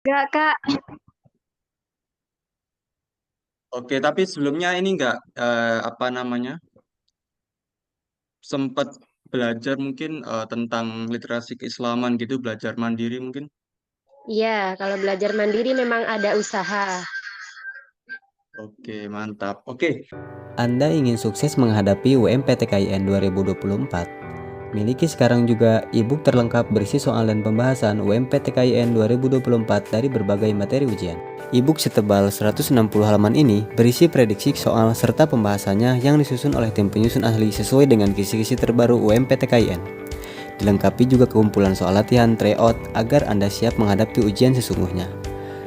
Enggak, Kak. Oke, tapi sebelumnya ini enggak apa namanya sempat belajar mungkin tentang literasi keislaman gitu, belajar mandiri mungkin. Iya, kalau belajar mandiri memang ada usaha. Oke, mantap. Oke, Anda ingin sukses menghadapi UMPTKIN 2024? Miliki sekarang juga e-book terlengkap berisi soal dan pembahasan UMPTKIN 2024 dari berbagai materi ujian. E-book setebal 160 halaman ini berisi prediksi soal serta pembahasannya yang disusun oleh tim penyusun ahli sesuai dengan kisi-kisi terbaru UMPTKIN. Dilengkapi juga kumpulan soal latihan tryout agar Anda siap menghadapi ujian sesungguhnya.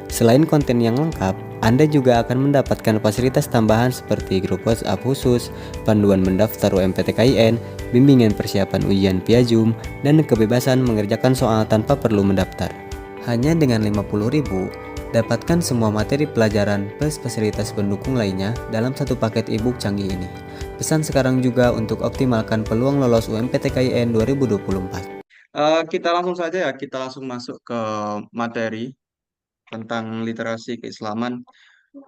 Selain konten yang lengkap, Anda juga akan mendapatkan fasilitas tambahan seperti grup WhatsApp khusus, panduan mendaftar UMPTKIN, bimbingan persiapan ujian via Zoom, dan kebebasan mengerjakan soal tanpa perlu mendaftar. Hanya dengan 50.000, dapatkan semua materi pelajaran plus fasilitas pendukung lainnya dalam satu paket e-book canggih ini. Pesan sekarang juga untuk optimalkan peluang lolos UMPTKIN 2024. kita langsung saja ya, kita langsung masuk ke materi tentang literasi keislaman.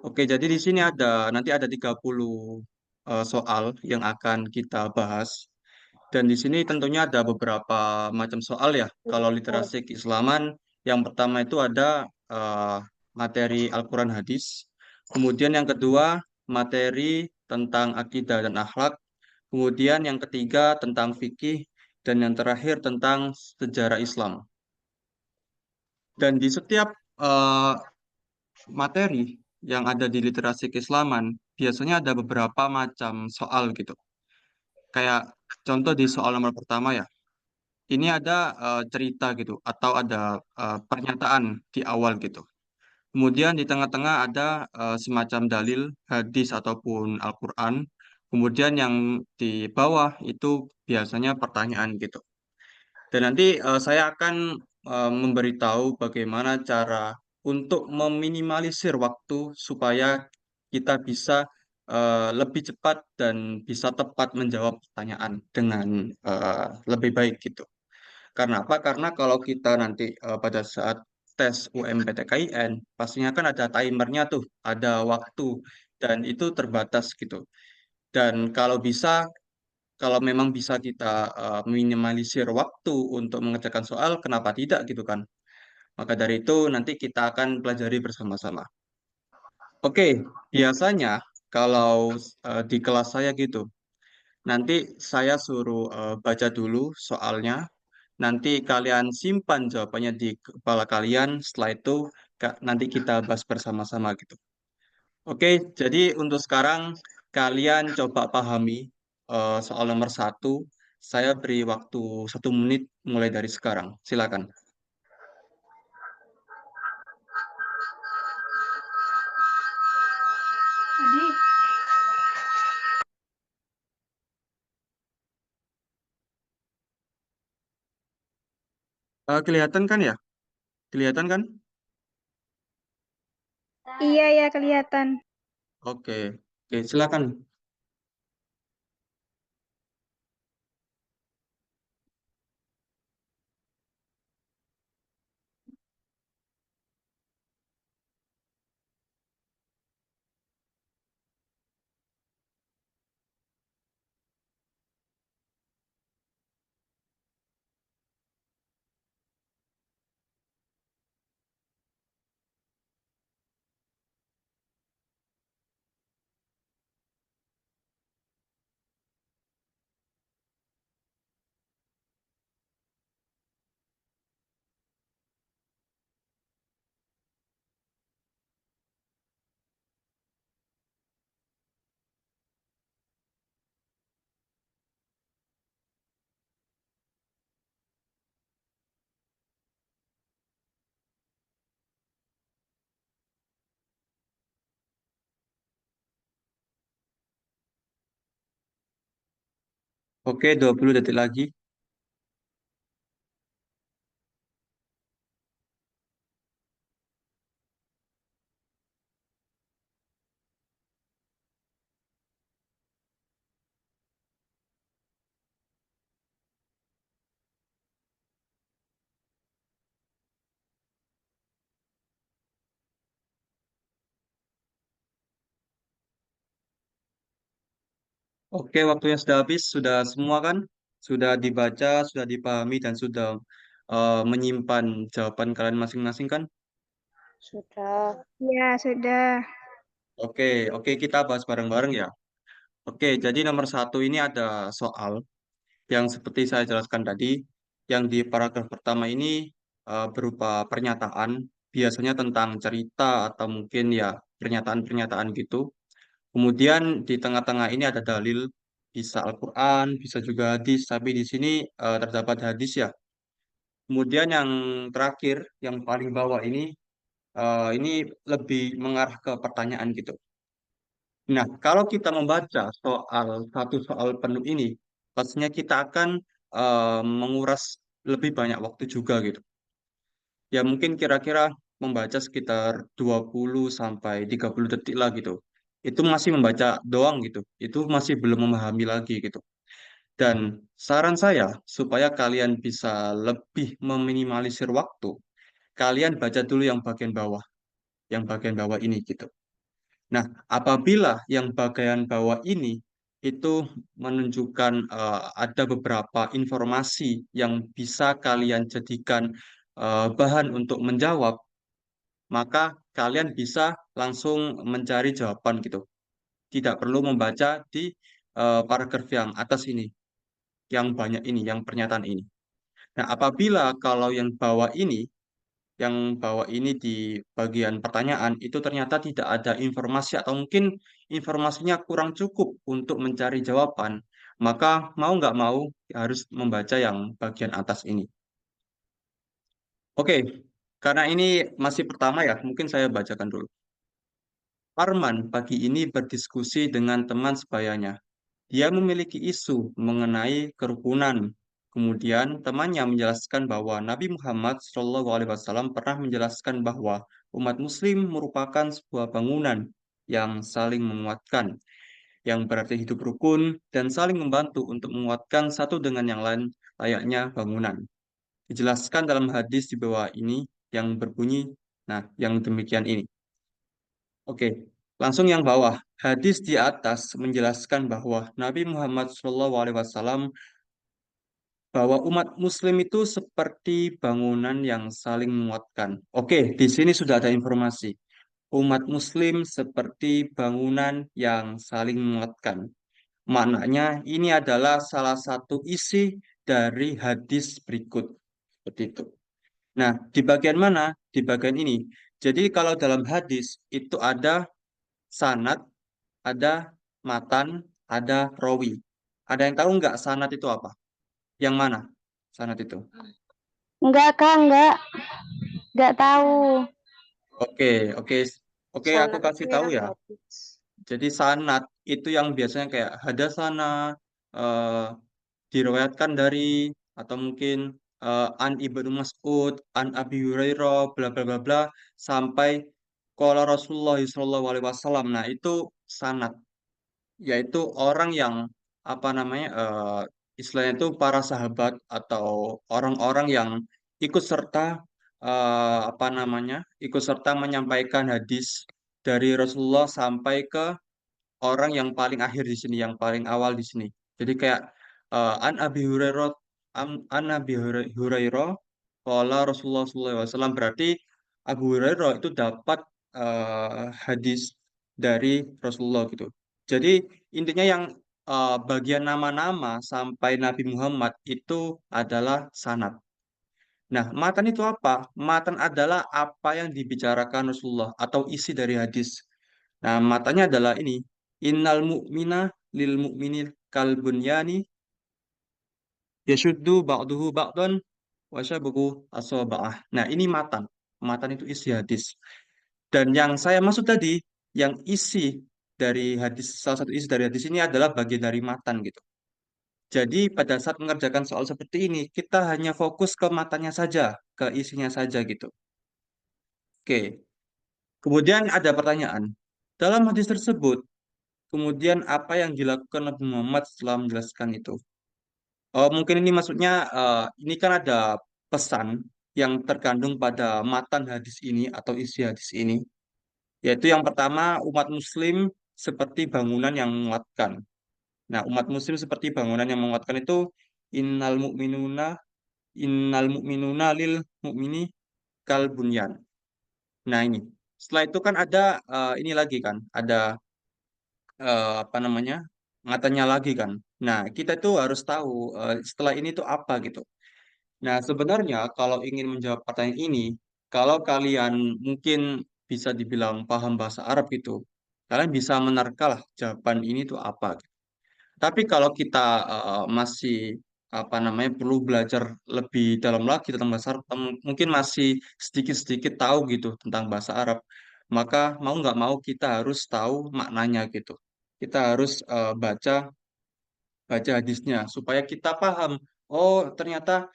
Oke, jadi di sini nanti ada 30 soal yang akan kita bahas. Dan di sini tentunya ada beberapa macam soal ya. Kalau literasi keislaman, yang pertama itu ada materi Al-Quran hadis. Kemudian yang kedua, materi tentang akidah dan akhlak. Kemudian yang ketiga tentang fikih. Dan yang terakhir tentang sejarah Islam. Dan di setiap eh, materi yang ada di literasi keislaman, biasanya ada beberapa macam soal gitu. Kayak contoh di soal nomor pertama ya. Ini ada cerita gitu atau ada pernyataan di awal gitu. Kemudian di tengah-tengah ada semacam dalil hadis ataupun Al-Qur'an. Kemudian yang di bawah itu biasanya pertanyaan gitu. Dan nanti saya akan memberitahu bagaimana cara untuk meminimalisir waktu supaya kita bisa lebih cepat dan bisa tepat menjawab pertanyaan dengan lebih baik gitu. Karena apa? Karena kalau kita nanti pada saat tes UMPTKIN, pastinya kan ada timernya tuh, ada waktu, dan itu terbatas gitu. Dan kalau bisa, kalau memang bisa kita minimalisir waktu untuk mengerjakan soal, kenapa tidak gitu kan? Maka dari itu nanti kita akan pelajari bersama-sama. Oke, biasanya kalau di kelas saya gitu, nanti saya suruh baca dulu soalnya. Nanti kalian simpan jawabannya di kepala kalian. Setelah itu nanti kita bahas bersama-sama gitu. Oke, jadi untuk sekarang kalian coba pahami soal nomor satu. Saya beri waktu 1 menit mulai dari sekarang. Silakan. Kelihatan kan ya? Kelihatan kan? Iya ya kelihatan. Oke, oke, silakan. Oke, 20 detik lagi. Oke, waktunya sudah habis, sudah semua kan? Sudah dibaca, sudah dipahami, dan sudah menyimpan jawaban kalian masing-masing kan? Sudah. Ya, sudah. Oke, oke kita bahas bareng-bareng ya. Oke, jadi nomor satu ini ada soal yang seperti saya jelaskan tadi, yang di paragraf pertama ini berupa pernyataan, biasanya tentang cerita atau mungkin ya pernyataan-pernyataan gitu. Kemudian di tengah-tengah ini ada dalil, bisa Al-Quran, bisa juga hadis, tapi di sini terdapat hadis ya. Kemudian yang terakhir, yang paling bawah ini lebih mengarah ke pertanyaan gitu. Nah, kalau kita membaca satu soal penuh ini, pastinya kita akan menguras lebih banyak waktu juga gitu. Ya mungkin kira-kira membaca sekitar 20 sampai 30 detik lah gitu. Itu masih membaca doang gitu. Itu masih belum memahami lagi gitu. Dan saran saya supaya kalian bisa lebih meminimalisir waktu, kalian baca dulu yang bagian bawah ini gitu. Nah, apabila yang bagian bawah ini itu menunjukkan ada beberapa informasi yang bisa kalian jadikan bahan untuk menjawab, maka kalian bisa langsung mencari jawaban gitu. Tidak perlu membaca di paragraf yang atas ini, yang banyak ini, yang pernyataan ini. Nah, apabila kalau yang bawah ini di bagian pertanyaan itu ternyata tidak ada informasi atau mungkin informasinya kurang cukup untuk mencari jawaban, maka mau nggak mau harus membaca yang bagian atas ini. Oke, karena ini masih pertama ya, mungkin saya bacakan dulu. Arman pagi ini berdiskusi dengan teman sebayanya. Dia memiliki isu mengenai kerukunan. Kemudian temannya menjelaskan bahwa Nabi Muhammad SAW pernah menjelaskan bahwa umat Muslim merupakan sebuah bangunan yang saling menguatkan, yang berarti hidup rukun dan saling membantu untuk menguatkan satu dengan yang lain layaknya bangunan. Dijelaskan dalam hadis di bawah ini yang berbunyi, nah yang demikian ini. Oke, langsung yang bawah. Hadis di atas menjelaskan bahwa Nabi Muhammad SAW bahwa umat Muslim itu seperti bangunan yang saling menguatkan. Oke, di sini sudah ada informasi. Umat Muslim seperti bangunan yang saling menguatkan. Maknanya ini adalah salah satu isi dari hadis berikut. Seperti itu. Nah, di bagian mana? Di bagian ini. Jadi kalau dalam hadis itu ada sanad, ada matan, ada rawi. Ada yang tahu nggak sanad itu apa? Yang mana sanad itu? Enggak, Kak, enggak. Enggak tahu. Oke, oke, oke. Aku Sanad itu kasih tahu yang ya. hadis. Jadi sanad itu yang biasanya kayak hadasana, eh, diriwayatkan dari atau mungkin an Ibnu Mas'ud, an Abi Hurairah, bla bla bla bla sampai qala Rasulullah SAW. Nah, itu sanad, yaitu orang yang apa namanya istilahnya itu para sahabat atau orang-orang yang ikut serta apa namanya ikut serta menyampaikan hadis dari Rasulullah sampai ke orang yang paling akhir di sini, yang paling awal di sini. Jadi kayak an Abi Hurairah an Abi Hurairah qala Rasulullah SAW, berarti Abu Hurairah itu dapat hadis dari Rasulullah gitu. Jadi intinya yang bagian nama-nama sampai Nabi Muhammad itu adalah sanad. Nah, matan itu apa? Matan adalah apa yang dibicarakan Rasulullah atau isi dari hadis. Nah, matanya adalah ini. Innal mu'mina lil mu'mini kal bunyani yashuddu ba'duhu ba'dan wa syabuhu asoba'ah. Nah, ini matan. Matan itu isi hadis. Dan yang saya maksud tadi, yang isi dari hadis, salah satu isi dari hadis ini adalah bagian dari matan gitu. Jadi pada saat mengerjakan soal seperti ini, kita hanya fokus ke matanya saja, ke isinya saja gitu. Oke. Kemudian ada pertanyaan. Dalam hadis tersebut, kemudian apa yang dilakukan Nabi Muhammad setelah menjelaskan itu? Oh, mungkin ini maksudnya ini kan ada pesan yang terkandung pada matan hadis ini atau isi hadis ini, yaitu yang pertama umat Muslim seperti bangunan yang menguatkan. Nah, umat muslim seperti bangunan yang menguatkan itu innal mu'minuna innal mu'minuna lil mu'mini kal bunyan. Nah, ini. Setelah itu kan ada ini lagi kan, ada apa namanya? Matanya lagi kan. Nah, kita itu harus tahu setelah ini tuh apa gitu. Nah, sebenarnya kalau ingin menjawab pertanyaan ini, kalau kalian mungkin bisa dibilang paham bahasa Arab gitu, kalian bisa menerka lah jawaban ini tuh apa. Tapi kalau kita masih apa namanya perlu belajar lebih dalam lagi tentang bahasa Arab, mungkin masih sedikit-sedikit tahu gitu tentang bahasa Arab, maka mau nggak mau kita harus tahu maknanya gitu. Kita harus baca hadisnya supaya kita paham. Oh, ternyata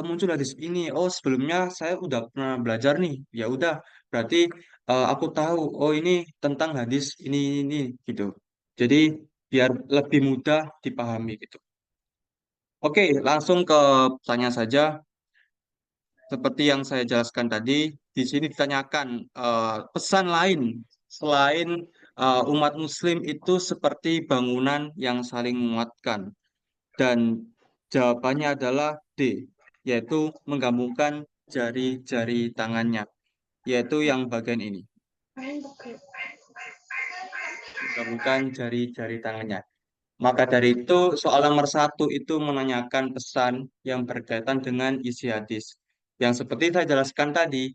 muncul hadis ini. Oh, sebelumnya saya udah pernah belajar nih. Ya udah, berarti aku tahu. Oh, ini tentang hadis ini gitu. Jadi biar lebih mudah dipahami gitu. Oke, langsung ke pertanyaan saja. Seperti yang saya jelaskan tadi, di sini ditanyakan pesan lain selain umat Muslim itu seperti bangunan yang saling menguatkan. Dan jawabannya adalah D, yaitu menggabungkan jari-jari tangannya, yaitu yang bagian ini. Menggabungkan jari-jari tangannya. Maka dari itu, soal nomor satu itu menanyakan pesan yang berkaitan dengan isi hadis. Yang seperti saya jelaskan tadi,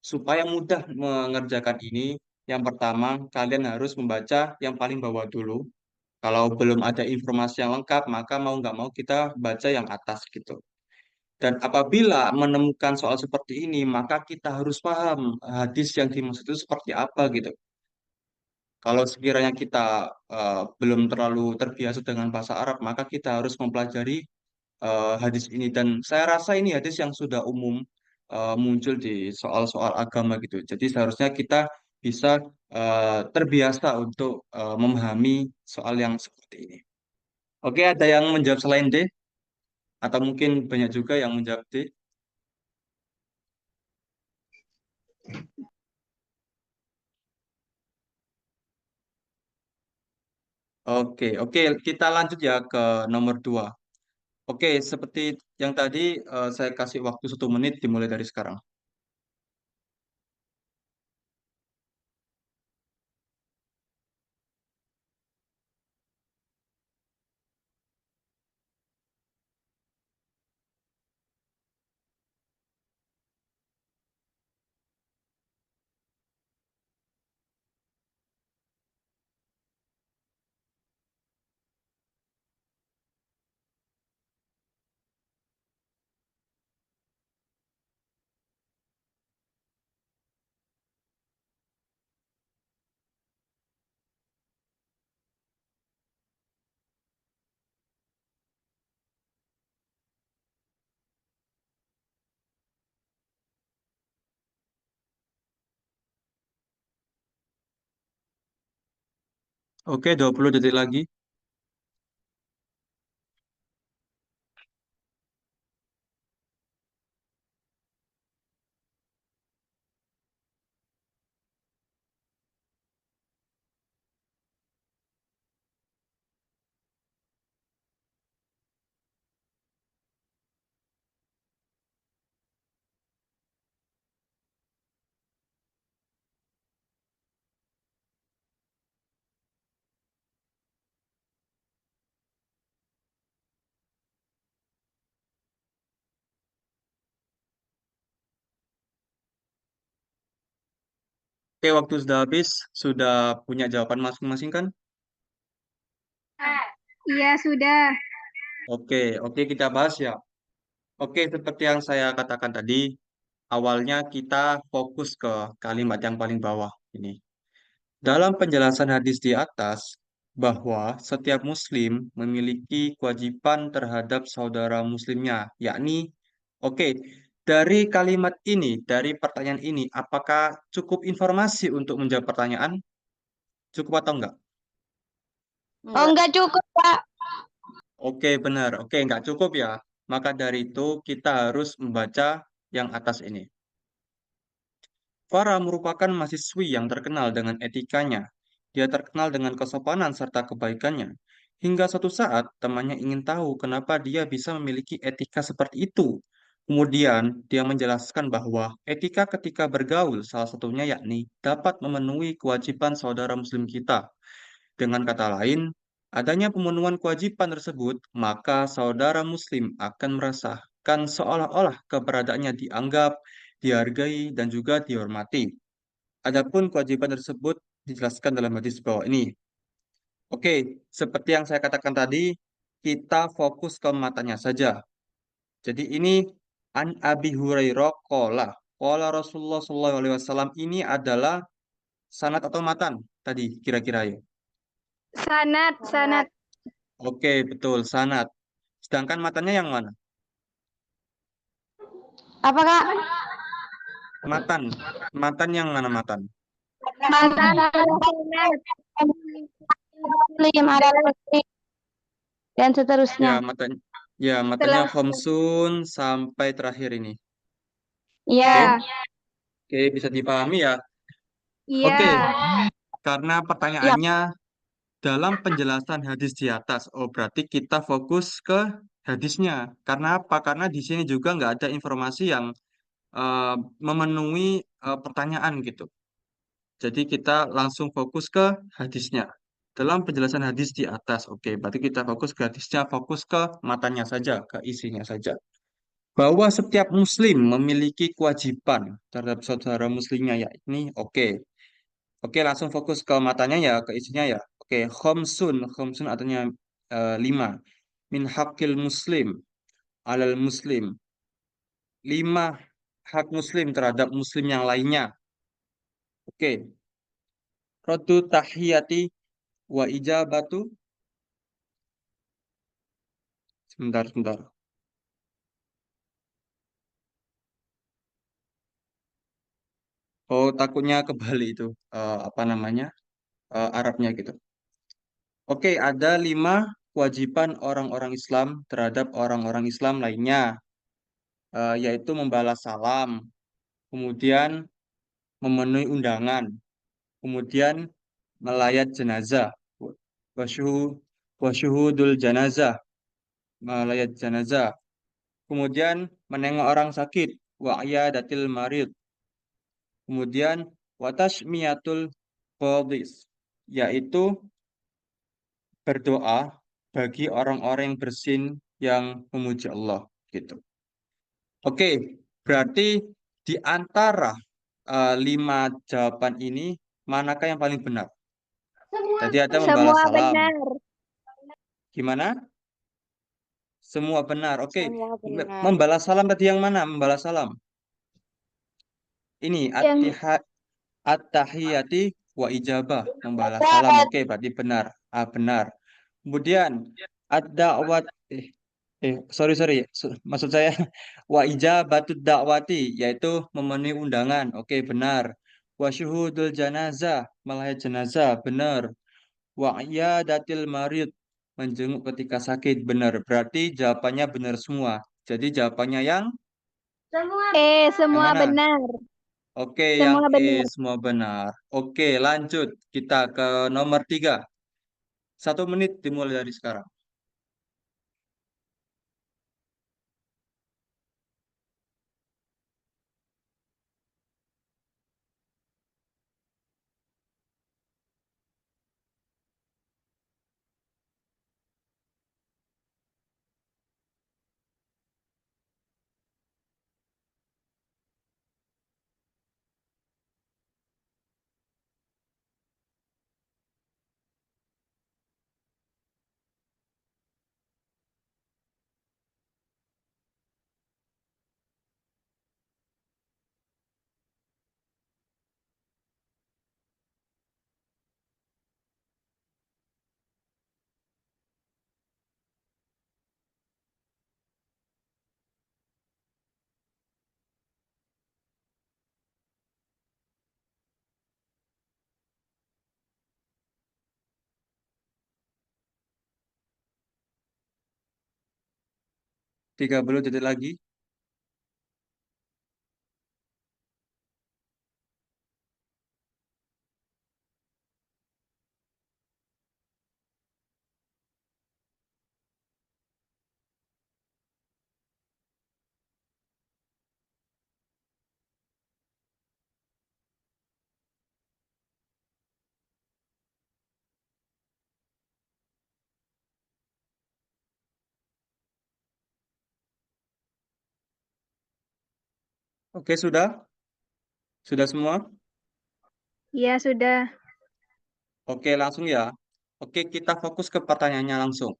supaya mudah mengerjakan ini, yang pertama, kalian harus membaca yang paling bawah dulu. Kalau belum ada informasi yang lengkap, maka mau nggak mau kita baca yang atas gitu. Dan apabila menemukan soal seperti ini, maka kita harus paham hadis yang dimaksud itu seperti apa gitu. Kalau sekiranya kita belum terlalu terbiasa dengan bahasa Arab, maka kita harus mempelajari hadis ini. Dan saya rasa ini hadis yang sudah umum muncul di soal-soal agama gitu. Jadi seharusnya kita bisa terbiasa untuk memahami soal yang seperti ini. Oke, ada yang menjawab selain D? Atau mungkin banyak juga yang menjawab D? Oke, kita lanjut ya ke nomor 2. Oke, seperti yang tadi saya kasih waktu 1 menit dimulai dari sekarang. Oke, 20 detik lagi. Oke, waktu sudah habis. Sudah punya jawaban masing-masing kan? Iya, sudah. Oke, kita bahas ya. Oke, seperti yang saya katakan tadi, awalnya kita fokus ke kalimat yang paling bawah ini. Dalam penjelasan hadis di atas, bahwa setiap muslim memiliki kewajiban terhadap saudara muslimnya, yakni, oke, dari kalimat ini, dari pertanyaan ini, apakah cukup informasi untuk menjawab pertanyaan? Cukup atau enggak? Oh, enggak cukup, Pak. Oke, benar. Oke, enggak cukup ya. Maka dari itu, kita harus membaca yang atas ini. Farah merupakan mahasiswi yang terkenal dengan etikanya. Dia terkenal dengan kesopanan serta kebaikannya. Hingga suatu saat temannya ingin tahu kenapa dia bisa memiliki etika seperti itu. Kemudian dia menjelaskan bahwa etika ketika bergaul salah satunya yakni dapat memenuhi kewajiban saudara muslim kita. Dengan kata lain, adanya pemenuhan kewajiban tersebut, maka saudara muslim akan merasakan seolah-olah keberadaannya dianggap, dihargai, dan juga dihormati. Adapun kewajiban tersebut dijelaskan dalam hadis bawah ini. Oke, seperti yang saya katakan tadi, kita fokus ke matanya saja. Jadi ini An Abi Hurairah qala Rasulullah SAW ini adalah sanad atau matan tadi kira-kira ya. Sanat, sanat. Oke, betul sanad. Sedangkan matanya yang mana? Apa Kak? Matan. Matan yang mana matan? Mantan sanat. Muslim ada muslim dan seterusnya. Matanya Khomsun sampai terakhir ini. Oke, Iya. oke, bisa dipahami ya. Iya. Oke, karena pertanyaannya dalam penjelasan hadis di atas. Oh, berarti kita fokus ke hadisnya. Karena apa? Karena di sini juga nggak ada informasi yang eh, memenuhi pertanyaan gitu. Jadi kita langsung fokus ke hadisnya. Dalam penjelasan hadis di atas, oke, berarti kita fokus ke hadisnya, fokus ke matanya saja, ke isinya saja. Bahwa setiap muslim memiliki kewajiban terhadap saudara muslimnya, ya ini oke. Oke, langsung fokus ke matanya ya, ke isinya ya. Oke, khomsun artinya lima. Min hakil muslim, alal muslim. Lima hak muslim terhadap muslim yang lainnya. Oke, rodu tahiyati wa ijabatu. Sebentar. Oh, takutnya kebalik itu. Apa namanya? Arabnya gitu. Oke, ada lima kewajiban orang-orang Islam terhadap orang-orang Islam lainnya, yaitu membalas salam, kemudian memenuhi undangan, kemudian melayat jenazah, wasyuhu- wasyuhudul janazah, melayat jenazah, kemudian menengok orang sakit, datil marid, kemudian watashmiyatul qadis, yaitu berdoa bagi orang-orang yang bersin yang memuji Allah gitu. Oke, berarti di antara lima jawaban ini manakah yang paling benar? Tadi ada membalas Semua salam. benar. Gimana? Semua benar. Oke. Semua benar. Membalas salam tadi yang mana? Membalas salam. Ini Yang at-tahiyati wa ijabah. Membalas salam. Oke, berarti benar. Benar. Kemudian ad-da'wat sorry. Maksud saya wa ijabatud da'wati yaitu memenuhi undangan. Oke, benar. Wa syuhudul janazah, melayat jenazah. Benar. Wa datil marid, menjenguk ketika sakit. Benar. Berarti jawabannya benar semua. Jadi jawabannya yang semua mana? benar. Oke, yang Semua benar. semua benar. Oke, lanjut. Kita ke nomor 3. 1 menit dimulai dari sekarang. Tiga 30 detik lagi. Oke, sudah? Sudah semua? Iya, sudah. Oke, langsung ya. Oke, kita fokus ke pertanyaannya langsung.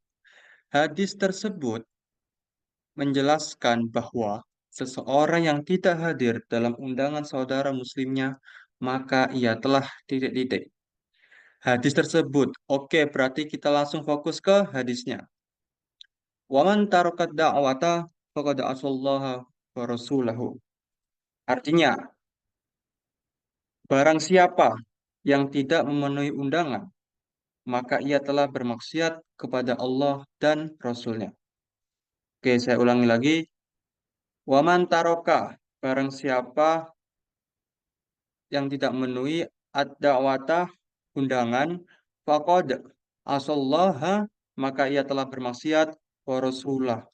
Hadis tersebut menjelaskan bahwa seseorang yang tidak hadir dalam undangan saudara muslimnya, maka ia telah titik-titik. Hadis tersebut, oke, berarti kita langsung fokus ke hadisnya. Waman tarokat da'wata faqad asallaha wa rasulahu. Artinya, barang siapa yang tidak memenuhi undangan, maka ia telah bermaksiat kepada Allah dan Rasulnya. Oke, saya ulangi lagi. Waman taroka, barang siapa yang tidak memenuhi ad-da'wata undangan, faqad asallaha, maka ia telah bermaksiat wa rasulah,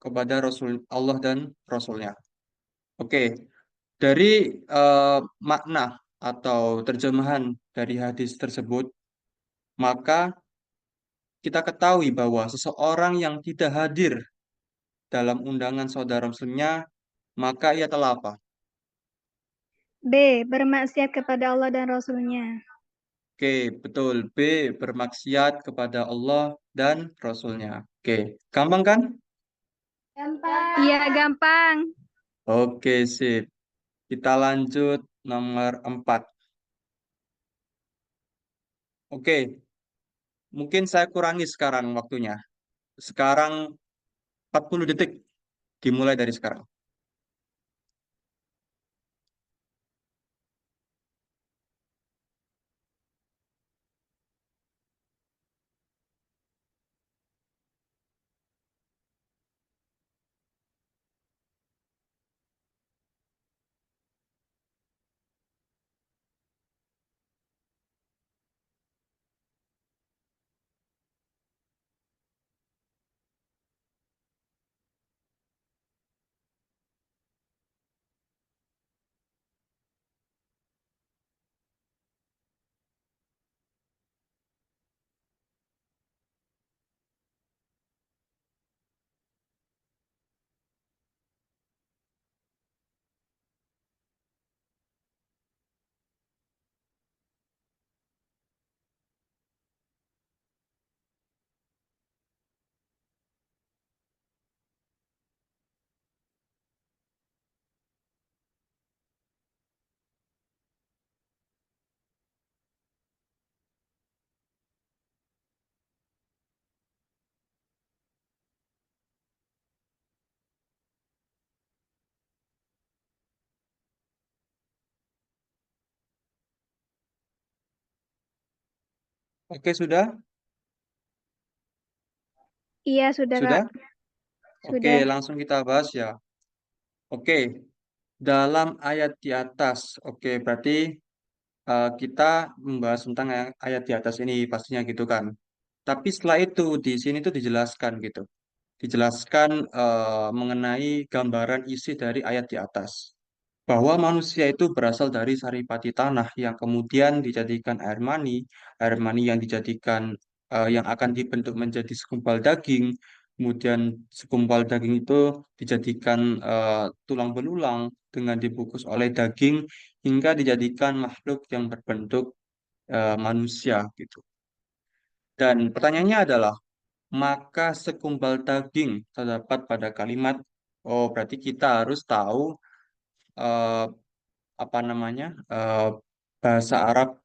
kepada Rasul Allah dan Rasulnya. Oke, dari makna atau terjemahan dari hadis tersebut, maka kita ketahui bahwa seseorang yang tidak hadir dalam undangan saudara muslimnya, maka ia telah apa? B. Bermaksiat kepada Allah dan Rasulnya. Oke, betul. B. Bermaksiat kepada Allah dan Rasulnya. Oke, gampang kan? Iya, gampang. Oke, sip. Kita lanjut nomor 4. Oke, mungkin saya kurangi sekarang waktunya. Sekarang 40 detik dimulai dari sekarang. Oke, sudah? Iya, sudah, Kak. Sudah? Oke, Sudah. langsung kita bahas ya. Oke, dalam ayat di atas. Oke, berarti kita membahas tentang ayat di atas ini pastinya gitu kan. Tapi setelah itu di sini tuh dijelaskan gitu. Dijelaskan mengenai gambaran isi dari ayat di atas. Bahwa manusia itu berasal dari saripati tanah yang kemudian dijadikan air mani yang dijadikan yang akan dibentuk menjadi segumpal daging, kemudian segumpal daging itu dijadikan tulang belulang dengan dibungkus oleh daging hingga dijadikan makhluk yang berbentuk manusia gitu. Dan pertanyaannya adalah, maka segumpal daging terdapat pada kalimat, oh berarti kita harus tahu eh, apa namanya bahasa Arab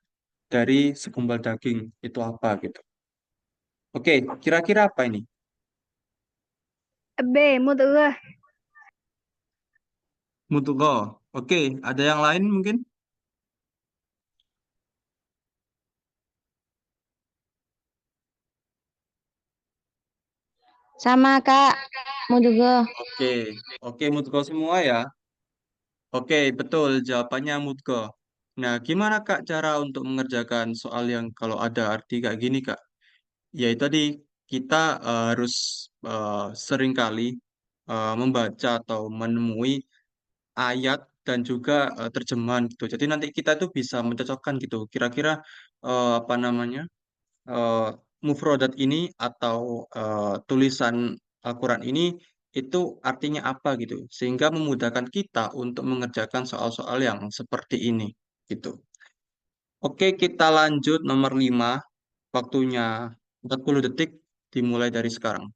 dari segumpal daging itu apa gitu. Oke, kira-kira apa ini? B. Mudghah. Mudghah. Oke, ada yang lain mungkin? Sama, Kak. Mudghah. Oke, oke mudghah semua ya. Oke, betul jawabannya mudghah. Nah, gimana Kak cara untuk mengerjakan soal yang kalau ada arti kayak gini Kak? Ya itu tadi kita harus seringkali membaca atau menemui ayat dan juga terjemahan gitu. Jadi nanti kita tuh bisa mencocokkan gitu. Kira-kira apa namanya uh, mufrodat ini atau tulisan Al-Quran ini itu artinya apa gitu, sehingga memudahkan kita untuk mengerjakan soal-soal yang seperti ini gitu. Oke, kita lanjut nomor 5. Waktunya 40 detik dimulai dari sekarang.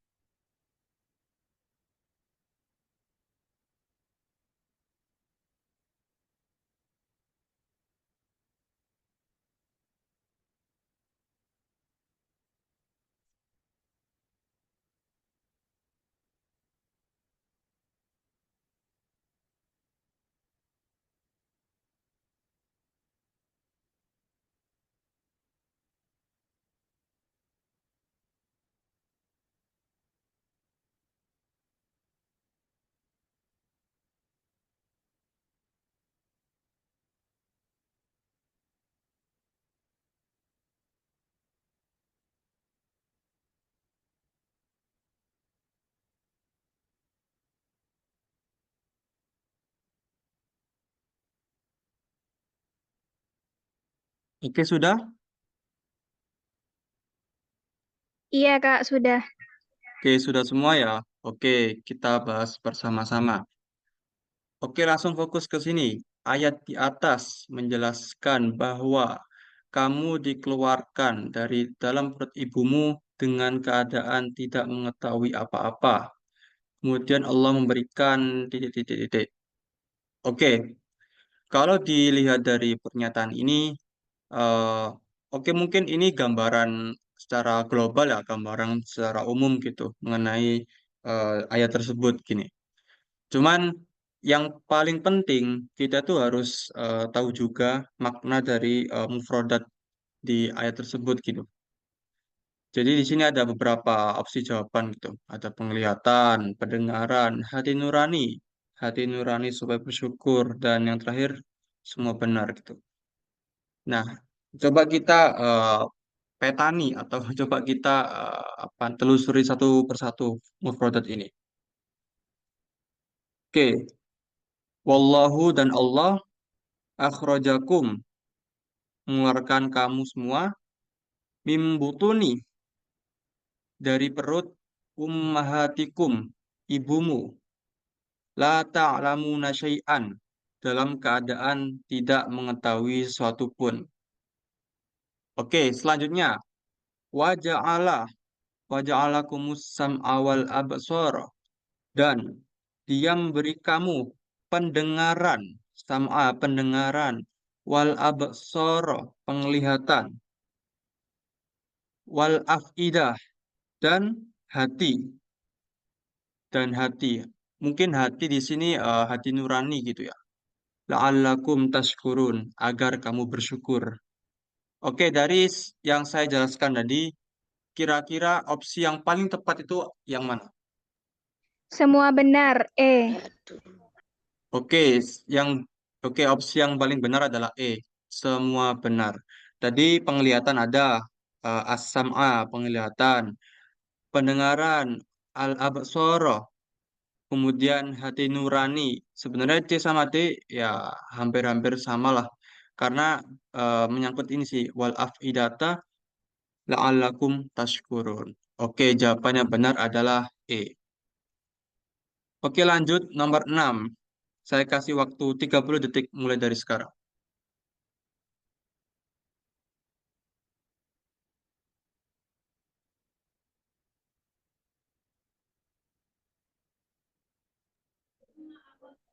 Oke, sudah? Iya, Kak, sudah. Oke, sudah semua ya? Oke, kita bahas bersama-sama. Oke, langsung fokus ke sini. Ayat di atas menjelaskan bahwa kamu dikeluarkan dari dalam perut ibumu dengan keadaan tidak mengetahui apa-apa. Kemudian Allah memberikan titik-titik-titik. Oke, kalau dilihat dari pernyataan ini, eh, oke mungkin ini gambaran secara global ya, gambaran secara umum gitu mengenai ayat tersebut gini. Cuman yang paling penting kita tuh harus tahu juga makna dari mufrodat di ayat tersebut gitu. Jadi di sini ada beberapa opsi jawaban gitu. Ada penglihatan, pendengaran, hati nurani supaya bersyukur, dan yang terakhir semua benar gitu. Nah, coba kita petani atau coba kita apa telusuri satu persatu mufrodat ini. Oke, wallahu dan Allah akhrajakum mengeluarkan kamu semua mimbutuni dari perut ummahatikum ibumu la ta'lamuna syai'an dalam keadaan tidak mengetahui sesuatu pun. Oke, selanjutnya waja'ala waja'alakumus sam'a wal absar, dan dia memberi kamu pendengaran, sam'a pendengaran, wal absar penglihatan, wal afidah dan hati, hati. Mungkin hati di sini hati nurani gitu ya. La'allakum tashkurun, agar kamu bersyukur. Oke, dari yang saya jelaskan tadi, kira-kira opsi yang paling tepat itu yang mana? Semua benar. Oke, yang opsi yang paling benar adalah E, semua benar. Tadi penglihatan ada as-sam'a penglihatan, pendengaran al-absara, kemudian hati nurani. Sebenarnya C sama D ya hampir-hampir sama lah. Karena menyangkut ini sih wal afidata la'allakum tashkurun. Oke, jawaban yang benar adalah E. Oke, lanjut nomor 6. Saya kasih waktu 30 detik mulai dari sekarang.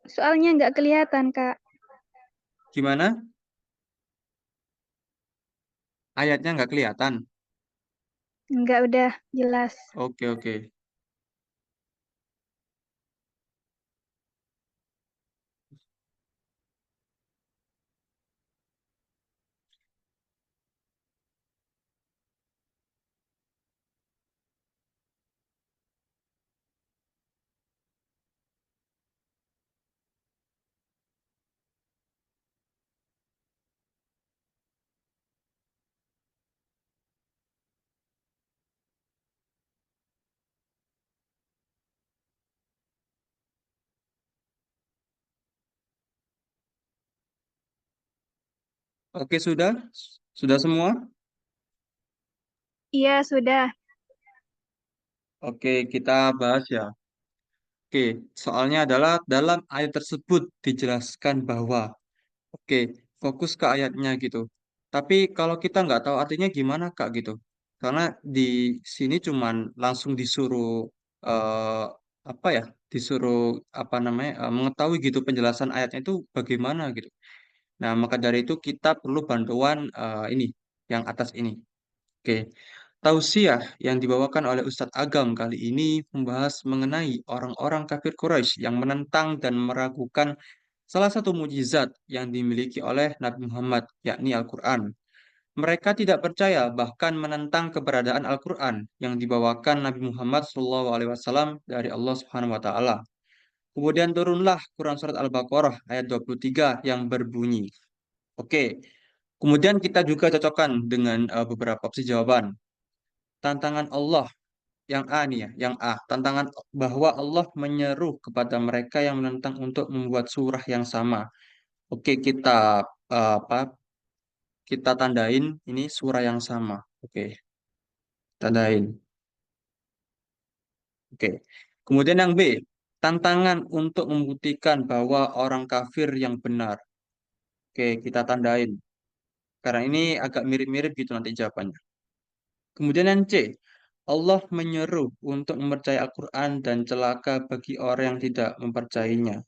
Soalnya nggak kelihatan, Kak. Gimana? Ayatnya nggak kelihatan. Nggak, udah jelas. Oke, oke. Oke, sudah? Sudah semua? Iya, sudah. Oke, kita bahas ya. Oke, soalnya adalah dalam ayat tersebut dijelaskan bahwa, oke, fokus ke ayatnya gitu. Tapi kalau kita nggak tahu artinya gimana Kak gitu. Karena di sini cuman langsung disuruh eh, apa ya? Disuruh apa namanya? Mengetahui gitu penjelasan ayatnya itu bagaimana gitu. Nah, maka dari itu kita perlu bantuan ini yang atas ini. Oke. Tausiah yang dibawakan oleh Ustadz Agam kali ini membahas mengenai orang-orang kafir Quraisy yang menentang dan meragukan salah satu mujizat yang dimiliki oleh Nabi Muhammad, yakni Al-Quran. Mereka tidak percaya bahkan menentang keberadaan Al-Quran yang dibawakan Nabi Muhammad SAW dari Allah Subhanahu wa Ta'ala. Kemudian turunlah Quran Surat Al-Baqarah ayat 23 yang berbunyi. Oke, kemudian kita juga cocokkan dengan beberapa opsi jawaban. Tantangan Allah yang A nih ya, yang A. Tantangan bahwa Allah menyeru kepada mereka yang menentang untuk membuat surah yang sama. Oke, kita apa? Kita tandain ini surah yang sama. Oke, tandain. Oke. Kemudian yang B, tantangan untuk membuktikan bahwa orang kafir yang benar. Oke, kita tandain. Karena ini agak mirip-mirip gitu nanti jawabannya. Kemudian yang C, Allah menyeru untuk mempercayai Al-Quran dan celaka bagi orang yang tidak mempercayainya.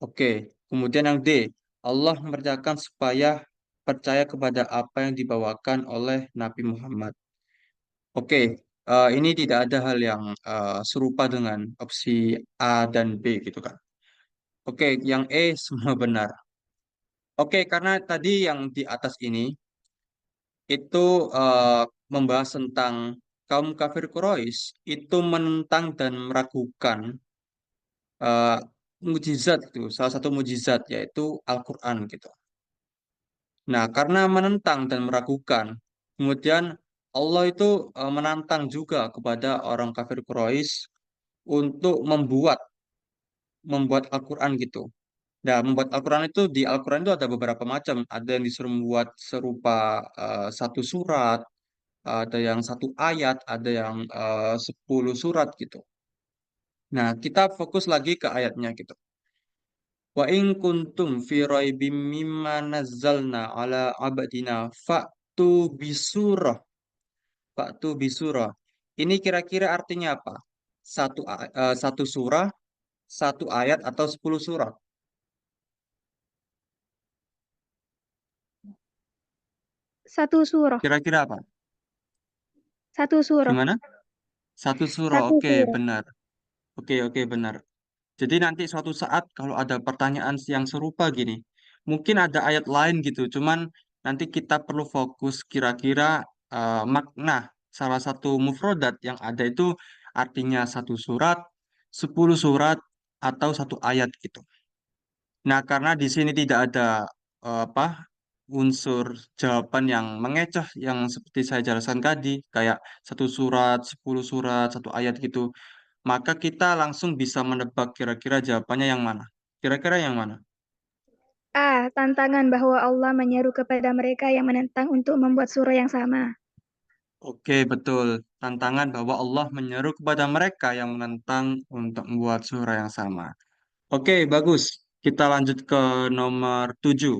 Oke, kemudian yang D, Allah memerintahkan supaya percaya kepada apa yang dibawakan oleh Nabi Muhammad. Oke, ini tidak ada hal yang serupa dengan opsi A dan B gitu kan. Oke, yang E semua benar. Oke, karena tadi yang di atas ini itu membahas tentang kaum kafir Quraisy itu menentang dan meragukan eh, mujizat itu, salah satu mujizat yaitu Al-Quran gitu. Nah, karena menentang dan meragukan, kemudian Allah itu menantang juga kepada orang kafir Quraisy untuk membuat Al-Quran gitu. Nah, membuat Al-Quran itu di Al-Quran itu ada beberapa macam. Ada yang disuruh membuat serupa satu surat, ada yang satu ayat, ada yang 10 surat gitu. Nah, kita fokus lagi ke ayatnya gitu. Wa in kuntum fi raibim mimma nazzalna ala abdina fa'tu bisurah. Ini kira-kira artinya apa? Satu surah, satu ayat atau 10 surat? Satu surah. Kira-kira apa? Satu surah. Gimana? Satu surah. Satu Oke, surah. benar. Oke, benar. Jadi nanti suatu saat kalau ada pertanyaan yang serupa gini, mungkin ada ayat lain gitu, cuman nanti kita perlu fokus kira-kira makna salah satu mufrodat yang ada itu artinya satu surat, 10 surat, atau satu ayat gitu. Nah, karena di sini tidak ada apa unsur jawaban yang mengecoh yang seperti saya jelaskan tadi, kayak satu surat, 10 surat, satu ayat gitu, maka kita langsung bisa menebak kira-kira jawabannya yang mana. Kira-kira yang mana? A. Tantangan bahwa Allah menyeru kepada mereka yang menentang untuk membuat surah yang sama. Oke, betul. Tantangan bahwa Allah menyeru kepada mereka yang menentang untuk membuat surah yang sama. Oke, bagus. Kita lanjut ke nomor 7.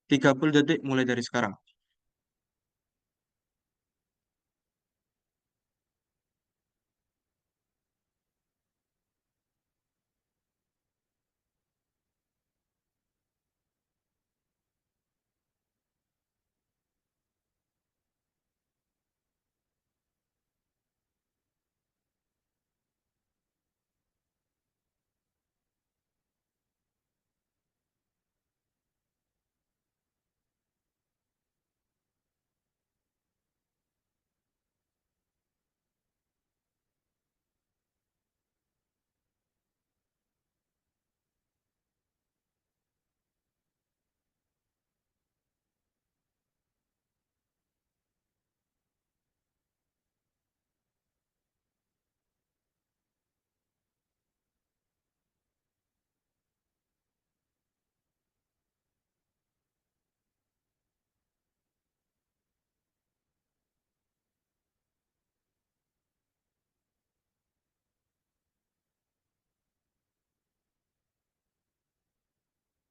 30 detik mulai dari sekarang.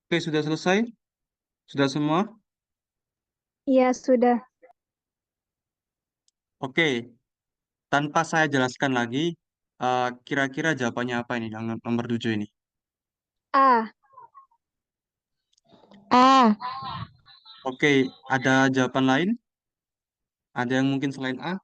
Oke, sudah selesai? Sudah semua? Iya, sudah. Oke, tanpa saya jelaskan lagi, kira-kira jawabannya apa ini yang nomor 7 ini? A. A. Oke, ada jawaban lain? Ada yang mungkin selain A?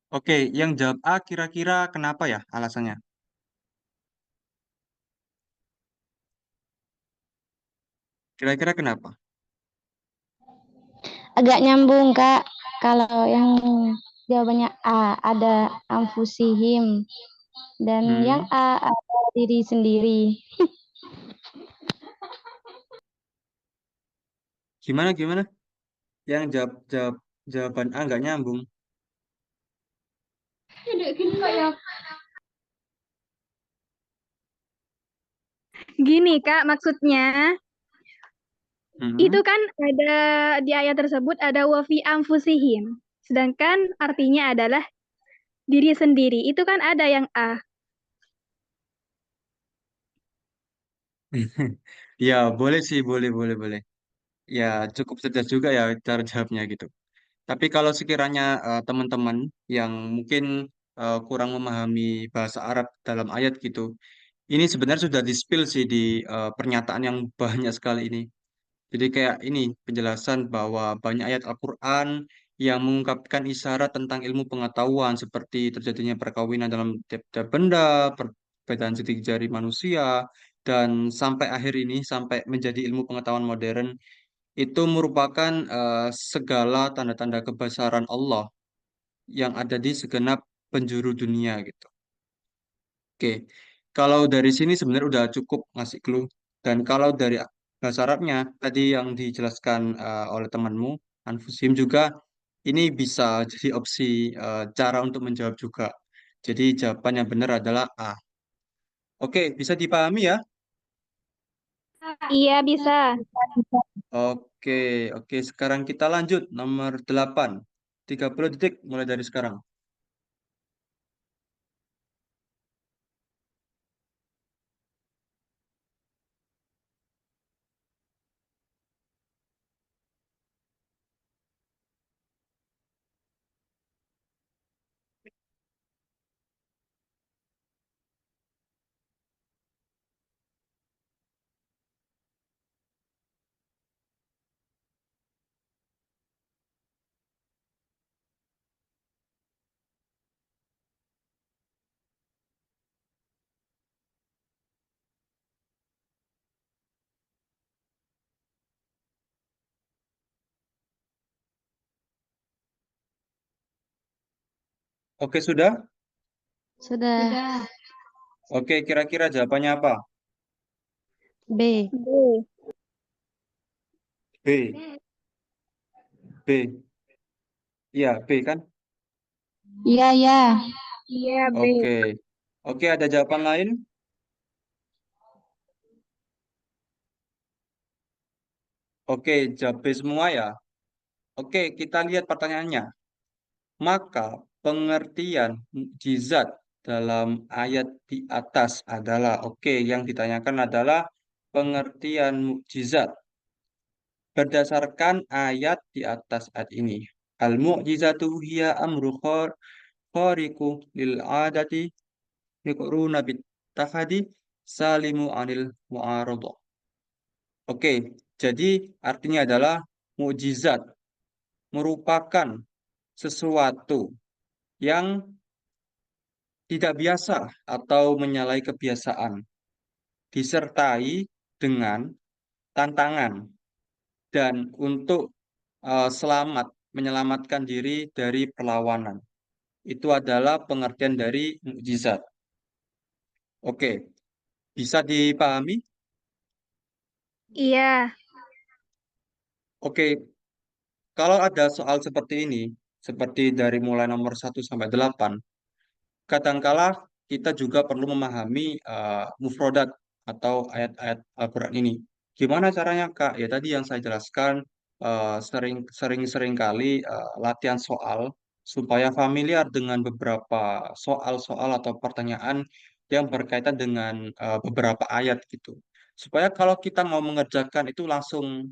Oke, yang jawab A kira-kira kenapa ya alasannya? Kira-kira kenapa? Agak nyambung, Kak. Kalau yang jawabannya A, ada anfusihim. Dan yang Hmm, A ada diri sendiri. gimana? Yang jawaban A nggak nyambung. Gini, Kak, maksudnya itu Hmm. kan ada di ayat tersebut ada wa fi anfusihim. Sedangkan artinya adalah diri sendiri. Itu kan ada yang A. Ya, boleh sih, boleh. Ya, cukup cerdas juga ya cara jawabnya gitu. Tapi kalau sekiranya teman-teman yang mungkin kurang memahami bahasa Arab dalam ayat gitu, ini sebenarnya sudah di-spill sih di pernyataan yang banyak sekali ini. Jadi kayak ini penjelasan bahwa banyak ayat Al-Quran yang mengungkapkan isyarat tentang ilmu pengetahuan seperti terjadinya perkawinan dalam tiap-tiap benda, perbedaan sidik jari manusia, dan sampai akhir ini, sampai menjadi ilmu pengetahuan modern, itu merupakan segala tanda-tanda kebesaran Allah yang ada di segenap penjuru dunia gitu. Oke, kalau dari sini sebenarnya udah cukup ngasih clue. Dan kalau dari bahasa Arabnya tadi yang dijelaskan oleh temanmu, Anfusim juga, ini bisa jadi opsi cara untuk menjawab juga. Jadi jawaban yang benar adalah A. Oke, bisa dipahami ya? Iya, bisa. Oke, oke. Sekarang kita lanjut nomor 8. 30 detik mulai dari sekarang. Oke, sudah? Sudah. Oke, kira-kira jawabannya apa? B. B. B. B. Iya, B kan? Iya, ya. Iya, B. Oke. Oke, ada jawaban lain? Oke, jawab B semua ya. Oke, kita lihat pertanyaannya. Maka pengertian mukjizat dalam ayat di atas adalah, oke, yang ditanyakan adalah pengertian mukjizat berdasarkan ayat di atas ayat ini. Al-mu'jizatu hiya amru khariqu lil adati yuqruna bit tahadi salimu anil mu'aradah. Oke, jadi artinya adalah mukjizat merupakan sesuatu yang tidak biasa atau menyalahi kebiasaan, disertai dengan tantangan dan untuk selamat menyelamatkan diri dari perlawanan. Itu adalah pengertian dari mukjizat. Oke, bisa dipahami? Iya. Oke, kalau ada soal seperti ini, seperti dari mulai nomor 1 sampai 8, kadangkala kita juga perlu memahami mufrodat atau ayat-ayat Al-Quran ini. Gimana caranya, Kak? Ya tadi yang saya jelaskan, sering kali latihan soal supaya familiar dengan beberapa soal-soal atau pertanyaan yang berkaitan dengan beberapa ayat gitu. Supaya kalau kita mau mengerjakan itu langsung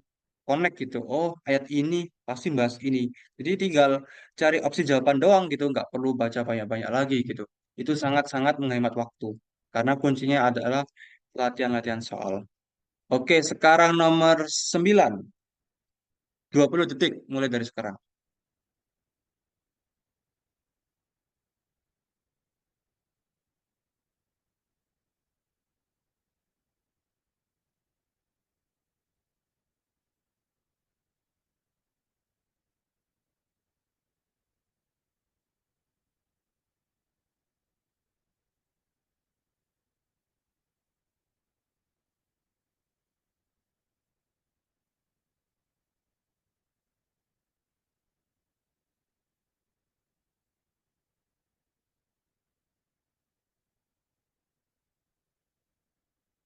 connect gitu. Oh, ayat ini pasti bahas ini. Jadi tinggal cari opsi jawaban doang gitu, nggak perlu baca banyak-banyak lagi gitu. Itu sangat-sangat menghemat waktu. Karena kuncinya adalah latihan-latihan soal. Oke, sekarang nomor 9. 20 detik mulai dari sekarang.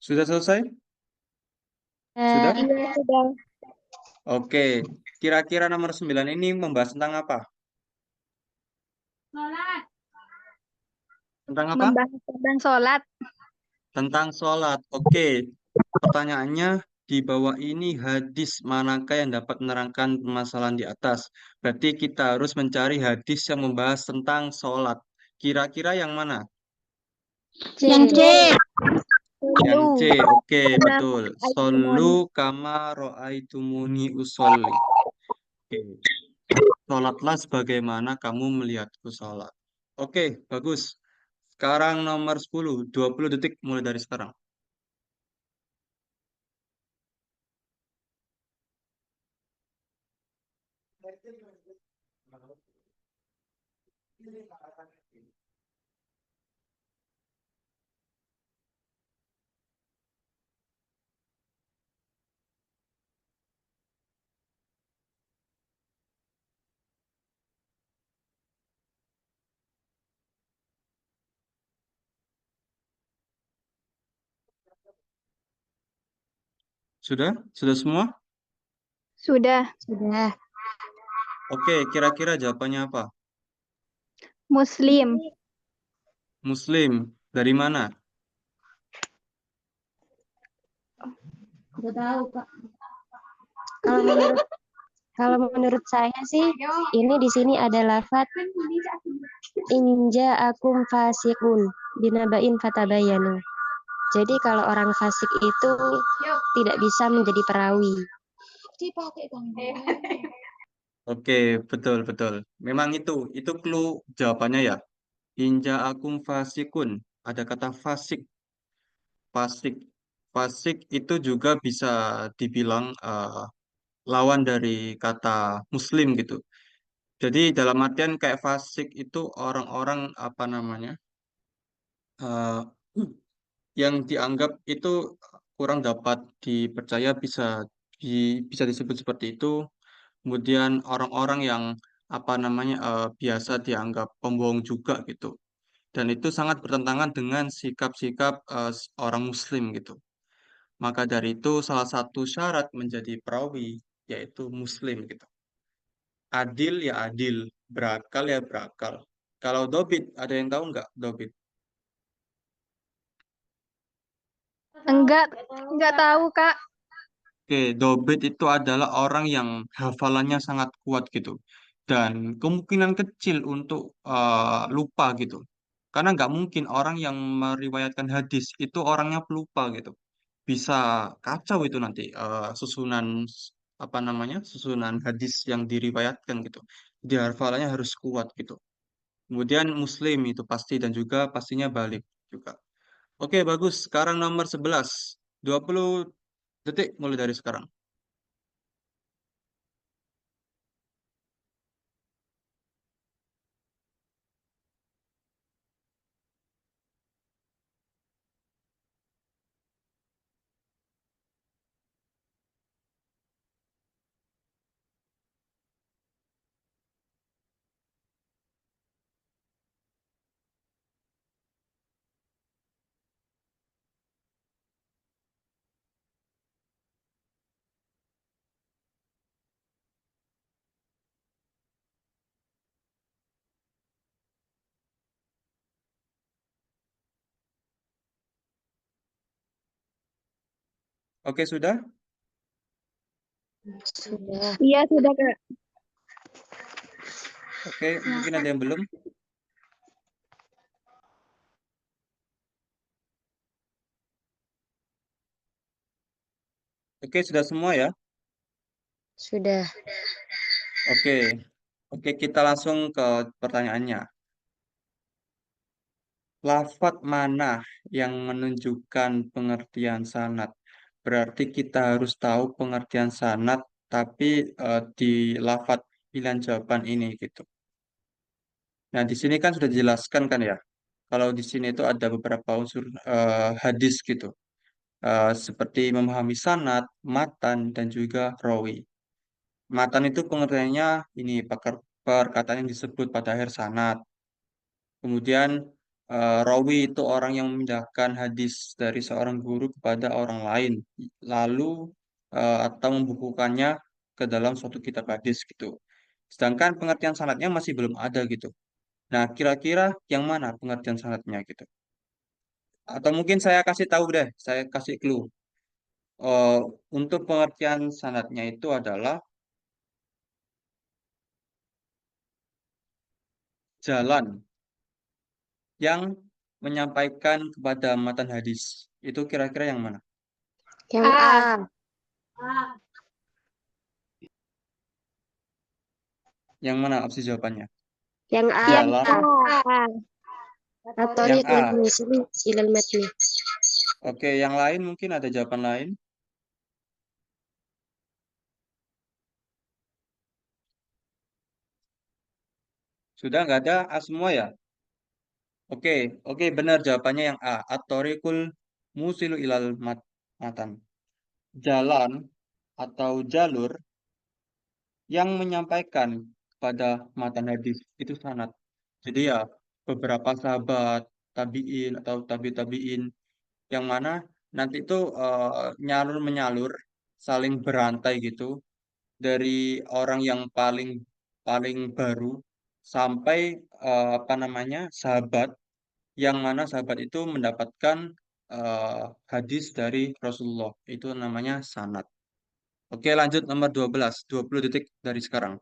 Sudah selesai? Sudah? Iya, sudah. Oke. Kira-kira nomor 9 ini membahas tentang apa? Tentang apa? Membahas tentang sholat. Tentang sholat. Oke. Pertanyaannya di bawah ini hadis manakah yang dapat menerangkan permasalahan di atas? Berarti kita harus mencari hadis yang membahas tentang sholat. Kira-kira yang mana? Yang C. Yang C. Oke, Benar. betul. Aitumoni. Solu kama ro'aitumuni usolli. Oke. Sholatlah sebagaimana kamu melihatku sholat. Oke, bagus. Sekarang nomor 10, 20 detik mulai dari sekarang. Sudah? Sudah semua? Sudah. Sudah. Oke, kira-kira jawabannya apa? Muslim. Muslim. Dari mana? Udah tahu, Kak. Kalau menurut kalau menurut saya sih, ini di sini ada lafaz inja akum fasikun binabain fatabayanu. Jadi kalau orang fasik itu tidak bisa menjadi perawi. Oke, betul, betul. Memang itu clue jawabannya ya. Inja akum fasikun. Ada kata fasik. Fasik. Fasik itu juga bisa dibilang lawan dari kata muslim gitu. Jadi dalam artian kayak fasik itu orang-orang apa namanya eh, yang dianggap itu kurang dapat dipercaya bisa disebut seperti itu. Kemudian orang-orang yang apa namanya biasa dianggap pembohong juga gitu. Dan itu sangat bertentangan dengan sikap-sikap orang Muslim gitu. Maka dari itu salah satu syarat menjadi perawi yaitu Muslim gitu. Adil ya adil, berakal ya berakal. Kalau dobit, ada yang tahu nggak dobit? Enggak tahu, Kak. Oke, dobit itu adalah orang yang hafalannya sangat kuat gitu. Dan kemungkinan kecil untuk lupa gitu. Karena nggak mungkin orang yang meriwayatkan hadis itu orangnya pelupa gitu. Bisa kacau itu nanti apa namanya susunan hadis yang diriwayatkan gitu. Jadi hafalannya harus kuat gitu. Kemudian Muslim itu pasti dan juga pastinya balik juga. Oke, bagus. Sekarang nomor 11. 20 detik mulai dari sekarang. Oke, sudah? Sudah. Iya, sudah, Kak. Oke, mungkin ada yang belum? Oke, sudah semua ya? Sudah. Oke. Oke, kita langsung ke pertanyaannya. Lafat mana yang menunjukkan pengertian sanad? Berarti kita harus tahu pengertian sanad, tapi di lafat pilihan jawaban ini gitu. Nah, di sini kan sudah dijelaskan kan ya. Kalau di sini itu ada beberapa unsur hadis gitu. Seperti memahami sanad, matan, dan juga rawi. Matan itu pengertiannya ini perkataan yang disebut pada akhir sanad. Kemudian rawi itu orang yang memindahkan hadis dari seorang guru kepada orang lain, lalu atau membukukannya ke dalam suatu kitab hadis gitu. Sedangkan pengertian sanadnya masih belum ada gitu. Nah, kira-kira yang mana pengertian sanadnya gitu? Atau mungkin saya kasih tahu deh, saya kasih clue. Eh, untuk pengertian sanadnya itu adalah jalan yang menyampaikan kepada matan hadis. Itu kira-kira yang mana? Yang A. A. Yang mana opsi jawabannya? Yang A. Yang Jalan A. yang At-Thariqul A. Musil ilal matni. Oke, yang lain mungkin ada jawaban lain. Sudah nggak ada A semua ya? Oke, oke benar jawabannya yang A. At-Thariqul Musilu ilal matan. Jalan atau jalur yang menyampaikan pada matan hadis itu sanad. Jadi ya beberapa sahabat tabiin atau tabiin yang mana nanti itu nyalur menyalur saling berantai gitu dari orang yang paling paling baru sampai apa namanya sahabat yang mana sahabat itu mendapatkan hadis dari Rasulullah itu namanya sanad. Oke, lanjut nomor 12, 20 detik dari sekarang.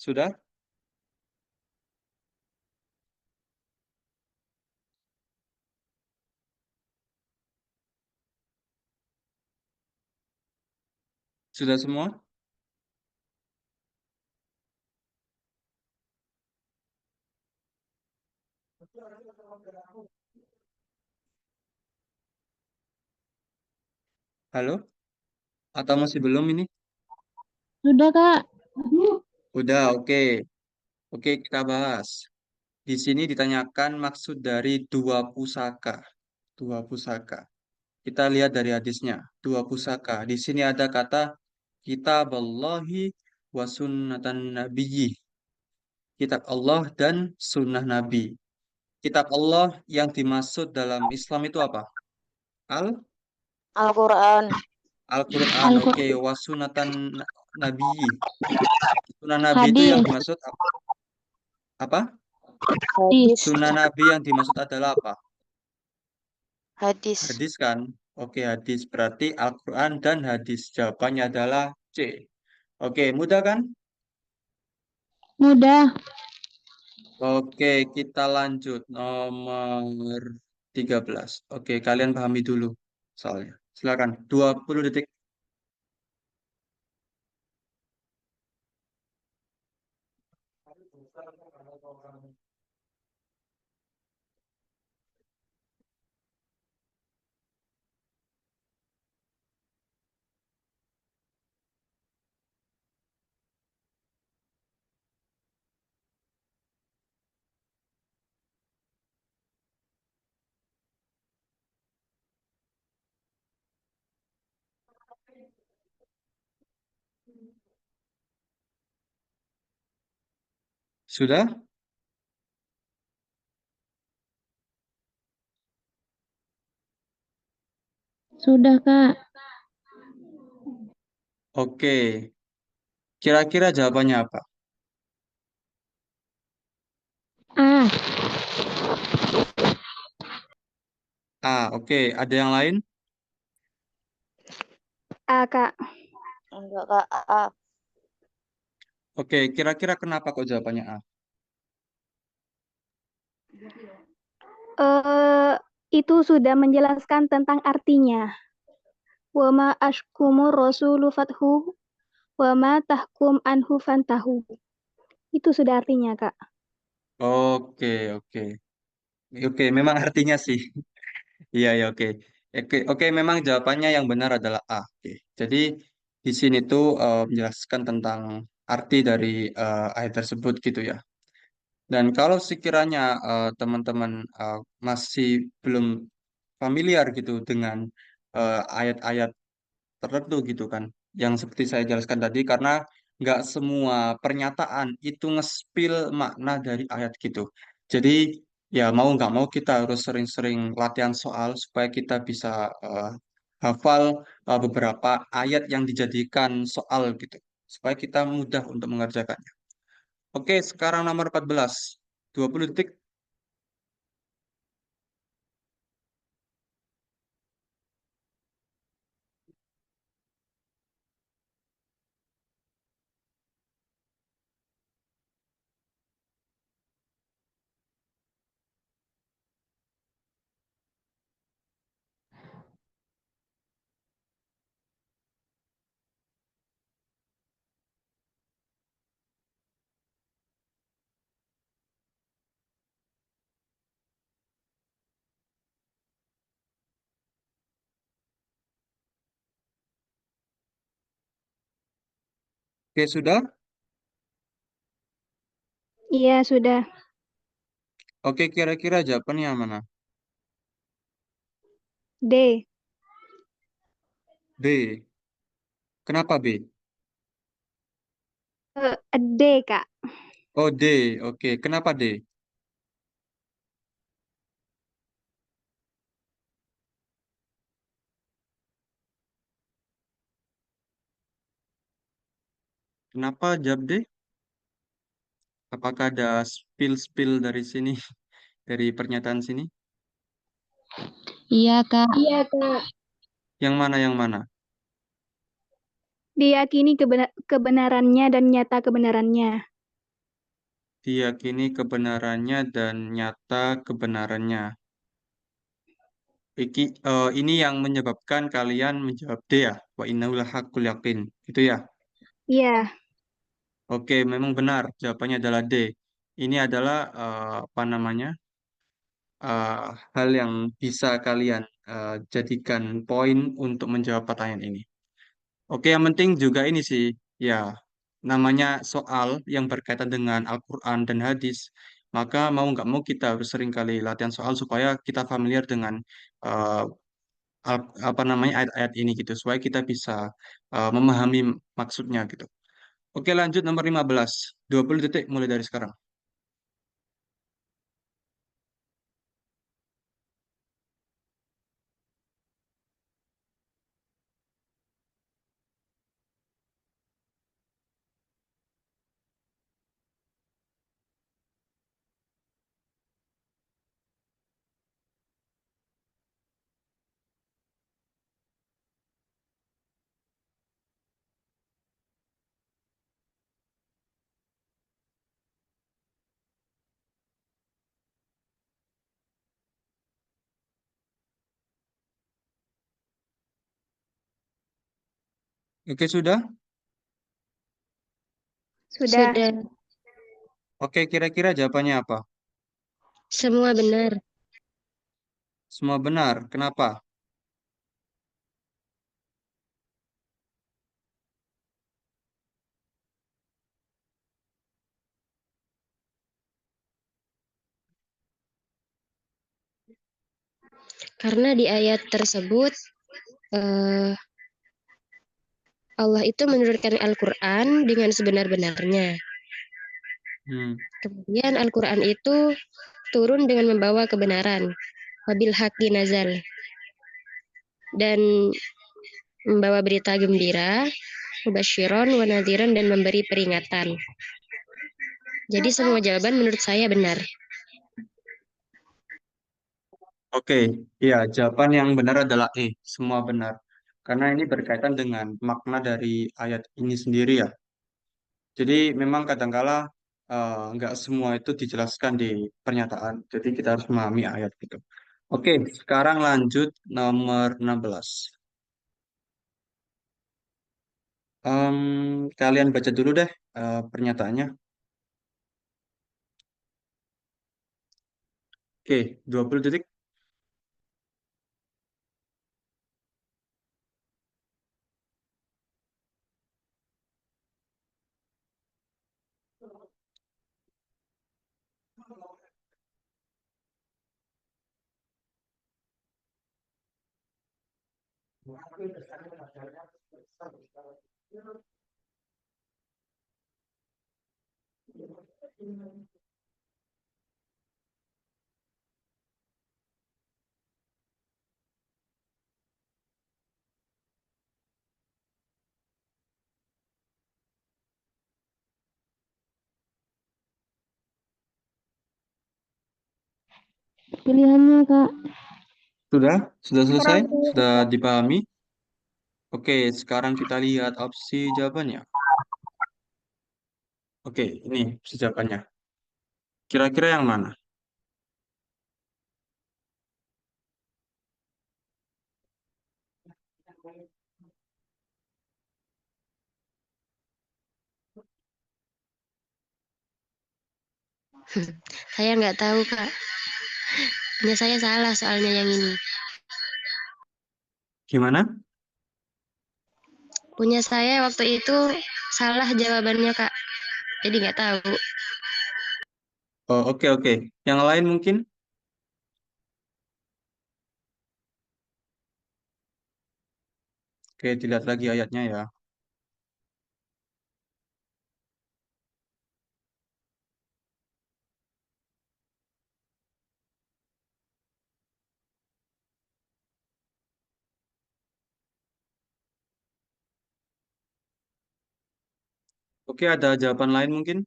Sudah? Sudah semua? Halo? Atau masih belum ini? Sudah, Kak. Udah, oke. Oke, kita bahas. Di sini ditanyakan maksud dari dua pusaka. Dua pusaka. Kita lihat dari hadisnya. Dua pusaka. Di sini ada kata kitab Allahi wa sunnatan nabiyyi. Kitab Allah dan sunnah Nabi. Kitab Allah yang dimaksud dalam Islam itu apa? Al Al-Quran. Al-Quran. Oke, wa sunnatan nabiyyi. Sunnah Nabi itu yang Hadis. dimaksud apa? Hadis. Sunnah Nabi yang dimaksud adalah apa? Hadis. Hadis kan? Oke, hadis berarti Al-Quran dan hadis. Jawabannya adalah C. Oke, mudah kan? Mudah. Oke, kita lanjut. Nomor 13. Oke, kalian pahami dulu soalnya. Silakan, 20 detik. Sudah? Sudah, Kak. Oke, kira-kira jawabannya apa? Ah, Oke. Ada yang lain? A, Kak. Enggak, Kak. A. Oke, kira-kira kenapa kok jawabannya A? Eh, itu sudah menjelaskan tentang artinya. Wa ma ashkumu rasulu fathu wa ma tahkum anhu fantahu. Itu sudah artinya, Kak. Oke, oke. Oke, memang artinya sih. Iya, ya, oke. Oke, oke, memang jawabannya yang benar adalah A. Oke. Jadi di sini tuh menjelaskan tentang arti dari ayat tersebut gitu ya. Dan kalau sekiranya teman-teman masih belum familiar gitu dengan ayat-ayat tertentu gitu kan, yang seperti saya jelaskan tadi, karena nggak semua pernyataan itu nge-spill makna dari ayat gitu. Jadi ya mau nggak mau kita harus sering-sering latihan soal supaya kita bisa hafal beberapa ayat yang dijadikan soal gitu, supaya kita mudah untuk mengerjakannya. Oke, sekarang nomor 14. 20 detik. Oke, sudah? Iya, sudah. Oke, kira-kira jawabannya mana? D. B. Kenapa B? D, Kak. Oh, D. Oke, kenapa D? Kenapa jawab D? Apakah ada spill-spill dari sini, dari pernyataan sini? iya, Kak. Iya, Kak. Yang mana, yang mana? Diyakini kebenarannya dan nyata kebenarannya. Diyakini kebenarannya dan nyata kebenarannya. Ini yang menyebabkan kalian menjawab D ya? Wa innahu lahaqqul yaqin. Gitu ya? Iya. Oke, memang benar. Jawabannya adalah D. Ini adalah apa namanya? eh, hal yang bisa kalian jadikan poin untuk menjawab pertanyaan ini. Oke, yang penting juga ini sih, ya, namanya soal yang berkaitan dengan Al-Quran dan hadis, maka mau nggak mau kita harus sering kali latihan soal supaya kita familiar dengan eh, apa namanya ayat-ayat ini gitu, supaya kita bisa memahami maksudnya gitu. Oke, lanjut nomor 15. 20 detik mulai dari sekarang. Oke, sudah? Sudah. Sudah. Oke, kira-kira jawabannya apa? Semua benar. Semua benar. Kenapa? Karena di ayat tersebut eh, Allah itu menurunkan Al-Quran dengan sebenar-benarnya. Hmm. Kemudian Al-Quran itu turun dengan membawa kebenaran. Wabil haqqi nazal. dan membawa berita gembira, mubasyiron wa nadhiran dan memberi peringatan. Jadi semua jawaban menurut saya benar. Oke, ya jawaban yang benar adalah E, semua benar. Karena ini berkaitan dengan makna dari ayat ini sendiri ya. Jadi memang kadangkala nggak semua itu dijelaskan di pernyataan. Jadi kita harus memahami ayat itu. Oke, sekarang lanjut nomor 16. Kalian baca dulu deh pernyataannya. Oke, 20 detik. Pilihannya, Kak. Sudah? Sudah selesai? Kurang lebih. Sudah dipahami? Oke, sekarang kita lihat opsi jawabannya. Oke, ini opsi jawabannya. Kira-kira yang mana? Saya nggak tahu, Kak. Punya saya salah soalnya yang ini. Gimana? Punya saya waktu itu salah jawabannya, Kak. Jadi nggak tahu. Oh, oke, oke. Yang lain mungkin? Oke, dilihat lagi ayatnya ya. Oke, ada jawaban lain mungkin?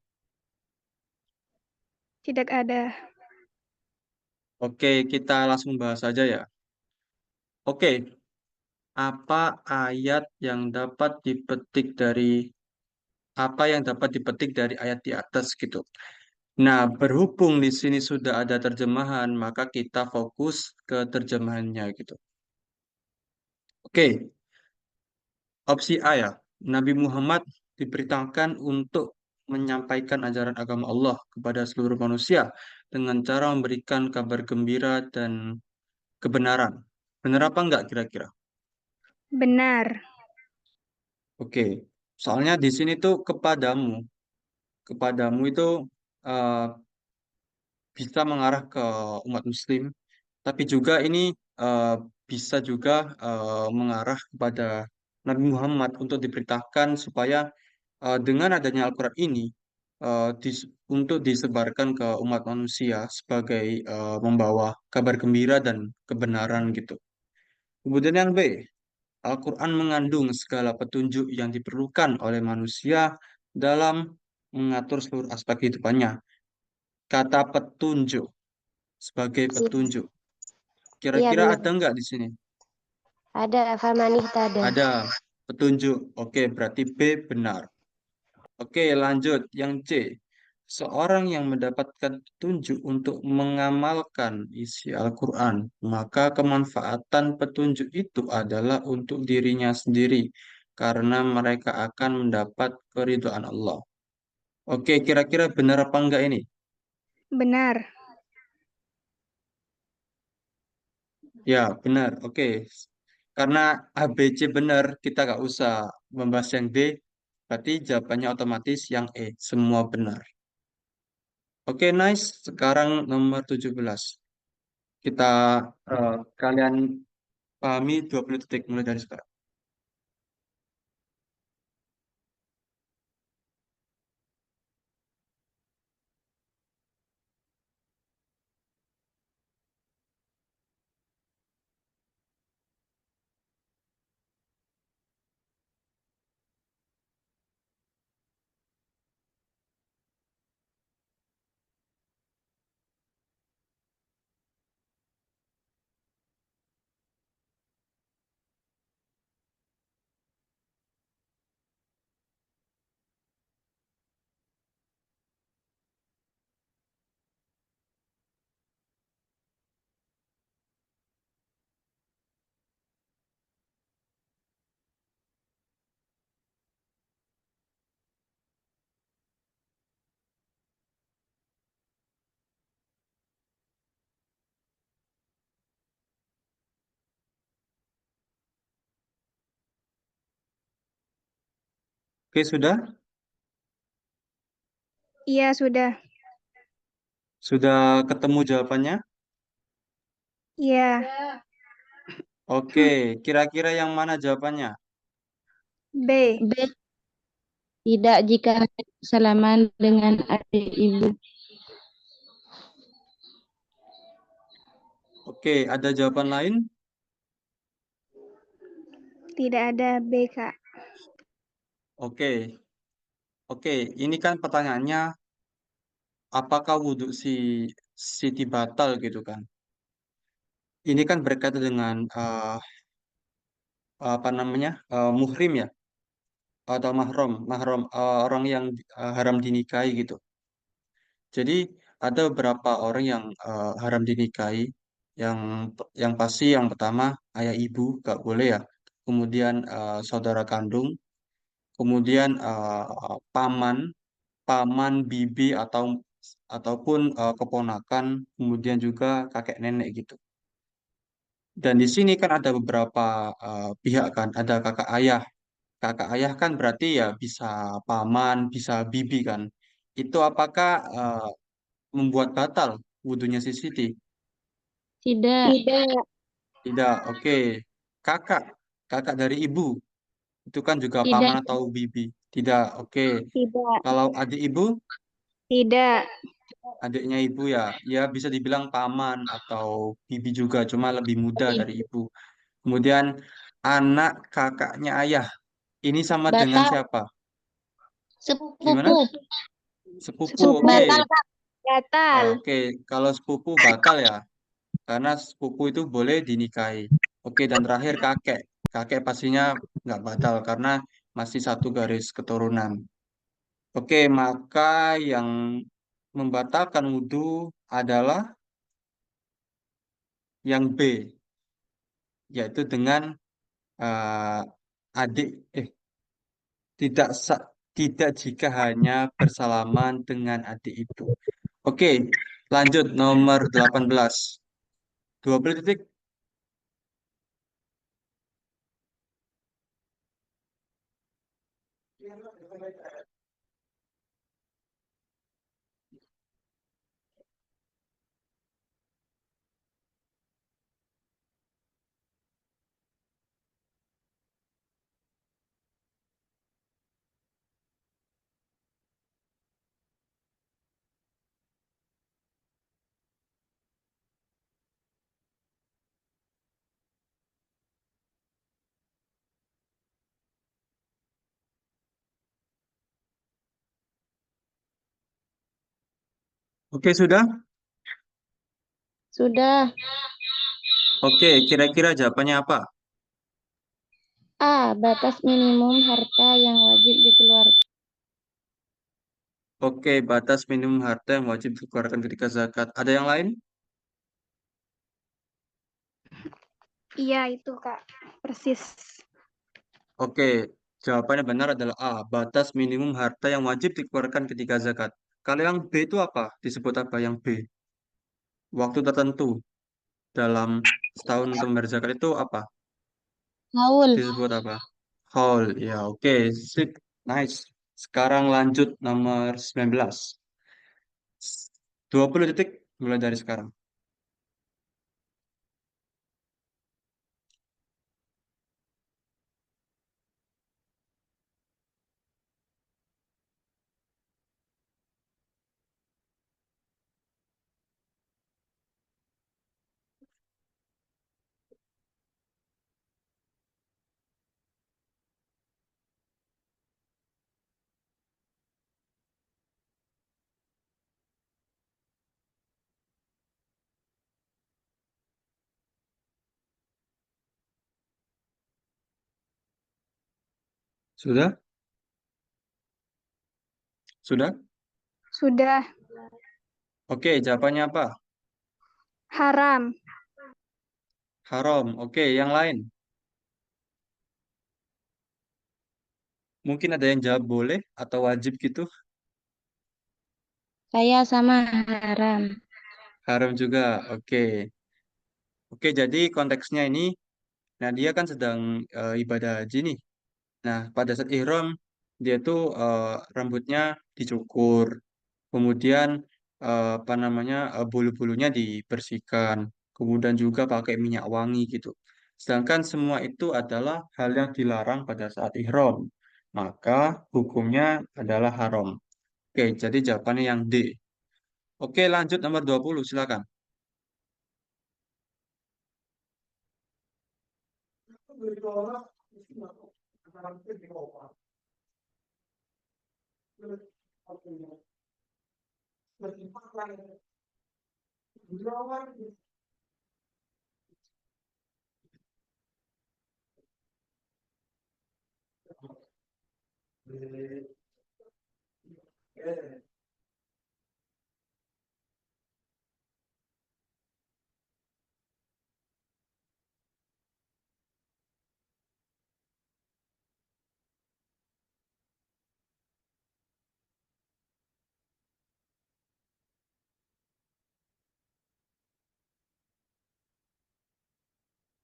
Tidak ada. Oke, kita langsung bahas saja ya. Oke, apa ayat yang dapat dipetik dari apa yang dapat dipetik dari ayat di atas gitu. Nah, berhubung di sini sudah ada terjemahan, maka kita fokus ke terjemahannya gitu. Oke, opsi A ya. Nabi Muhammad diperintahkan untuk menyampaikan ajaran agama Allah kepada seluruh manusia dengan cara memberikan kabar gembira dan kebenaran. Benar apa enggak kira-kira? Benar. Oke, soalnya di sini tuh kepadamu itu eh, bisa mengarah ke umat Muslim, tapi juga ini eh, bisa juga mengarah kepada Nabi Muhammad untuk diperintahkan supaya dengan adanya Al-Quran ini untuk disebarkan ke umat manusia sebagai membawa kabar gembira dan kebenaran gitu. Kemudian yang B, Al-Quran mengandung segala petunjuk yang diperlukan oleh manusia dalam mengatur seluruh aspek kehidupannya. Kata petunjuk sebagai petunjuk. Iya Kira-kira benar. ada nggak di sini? Ada Famanih tada. Ada petunjuk. Oke, berarti B benar. Oke, lanjut. Yang C. Seorang yang mendapatkan petunjuk untuk mengamalkan isi Al-Quran, maka kemanfaatan petunjuk itu adalah untuk dirinya sendiri, karena mereka akan mendapat keridhaan Allah. Oke, kira-kira benar apa enggak ini? Benar. Ya, benar. Oke. Karena ABC benar, kita nggak usah membahas yang D, berarti jawabannya otomatis yang E, semua benar. Oke, nice. Sekarang nomor 17. Kita, kalian pahami 20 detik mulai dari sekarang. Oke, sudah? Iya, sudah. Sudah ketemu jawabannya? Iya. Oke, kira-kira yang mana jawabannya? B. B. Tidak jika salaman dengan adik ibu. Oke, ada jawaban lain? Tidak ada B, Kak. Oke, oke. Ini kan pertanyaannya, apakah wudhu si Siti batal gitu kan? Ini kan berkaitan dengan apa namanya muhrim ya, atau mahram, mahram orang yang haram dinikahi gitu. Jadi ada beberapa orang yang haram dinikahi, yang yang pasti yang pertama ayah ibu gak boleh ya. Kemudian saudara kandung, kemudian paman, paman, bibi ataupun keponakan, kemudian juga kakek nenek gitu. Dan di sini kan ada beberapa pihak kan, ada kakak ayah. Kakak ayah kan berarti ya bisa paman, bisa bibi kan. Itu apakah membuat batal wudhunya si Siti? Tidak. Tidak. Tidak, oke. Kakak, kakak dari ibu, itu kan juga Tidak. paman atau bibi. Tidak, oke. Tidak. Kalau adik ibu, Tidak. adiknya ibu ya, ya bisa dibilang paman atau bibi juga, cuma lebih muda dari ibu. Kemudian anak kakaknya ayah, ini sama dengan Batal. siapa? Sepupu. Gimana? Sepupu, Sepupu. oke. Batal, Kak. Batal. Oke, kalau sepupu batal ya, karena sepupu itu boleh dinikahi. Oke, dan terakhir kakek. Kakek pastinya nggak batal karena masih satu garis keturunan. Oke, maka yang membatalkan wudhu adalah yang B, yaitu dengan eh, adik, tidak tidak jika hanya bersalaman dengan adik itu. Oke, lanjut nomor 18. 20 detik. Oke, sudah? Sudah. Oke, kira-kira jawabannya apa? A. Batas minimum harta yang wajib dikeluarkan. Oke, batas minimum harta yang wajib dikeluarkan ketika zakat. Ada yang lain? Iya, itu, Kak. Persis. Oke, jawabannya benar adalah A. Batas minimum harta yang wajib dikeluarkan ketika zakat. Kalau yang B itu apa? Disebut apa yang B? Waktu tertentu dalam setahun untuk membayar zakat itu apa? Haul. Disebut apa? Haul. Ya, oke. Sip. Nice. Sekarang lanjut nomor 19. 20 detik mulai dari sekarang. Sudah? Sudah? Sudah. Oke, jawabannya apa? Haram. Haram. Oke, yang lain. Mungkin ada yang jawab boleh atau wajib gitu. Saya sama haram. Haram juga. Oke. Oke, jadi konteksnya ini, nah dia kan sedang ibadah haji nih. Nah, pada saat ihram, Dia tuh rambutnya dicukur, kemudian apa namanya bulu-bulunya dibersihkan, kemudian juga pakai minyak wangi gitu. Sedangkan semua itu adalah hal yang dilarang pada saat ihram, maka hukumnya adalah haram. Oke, jadi jawabannya yang D. Oke, lanjut nomor 20, silakan.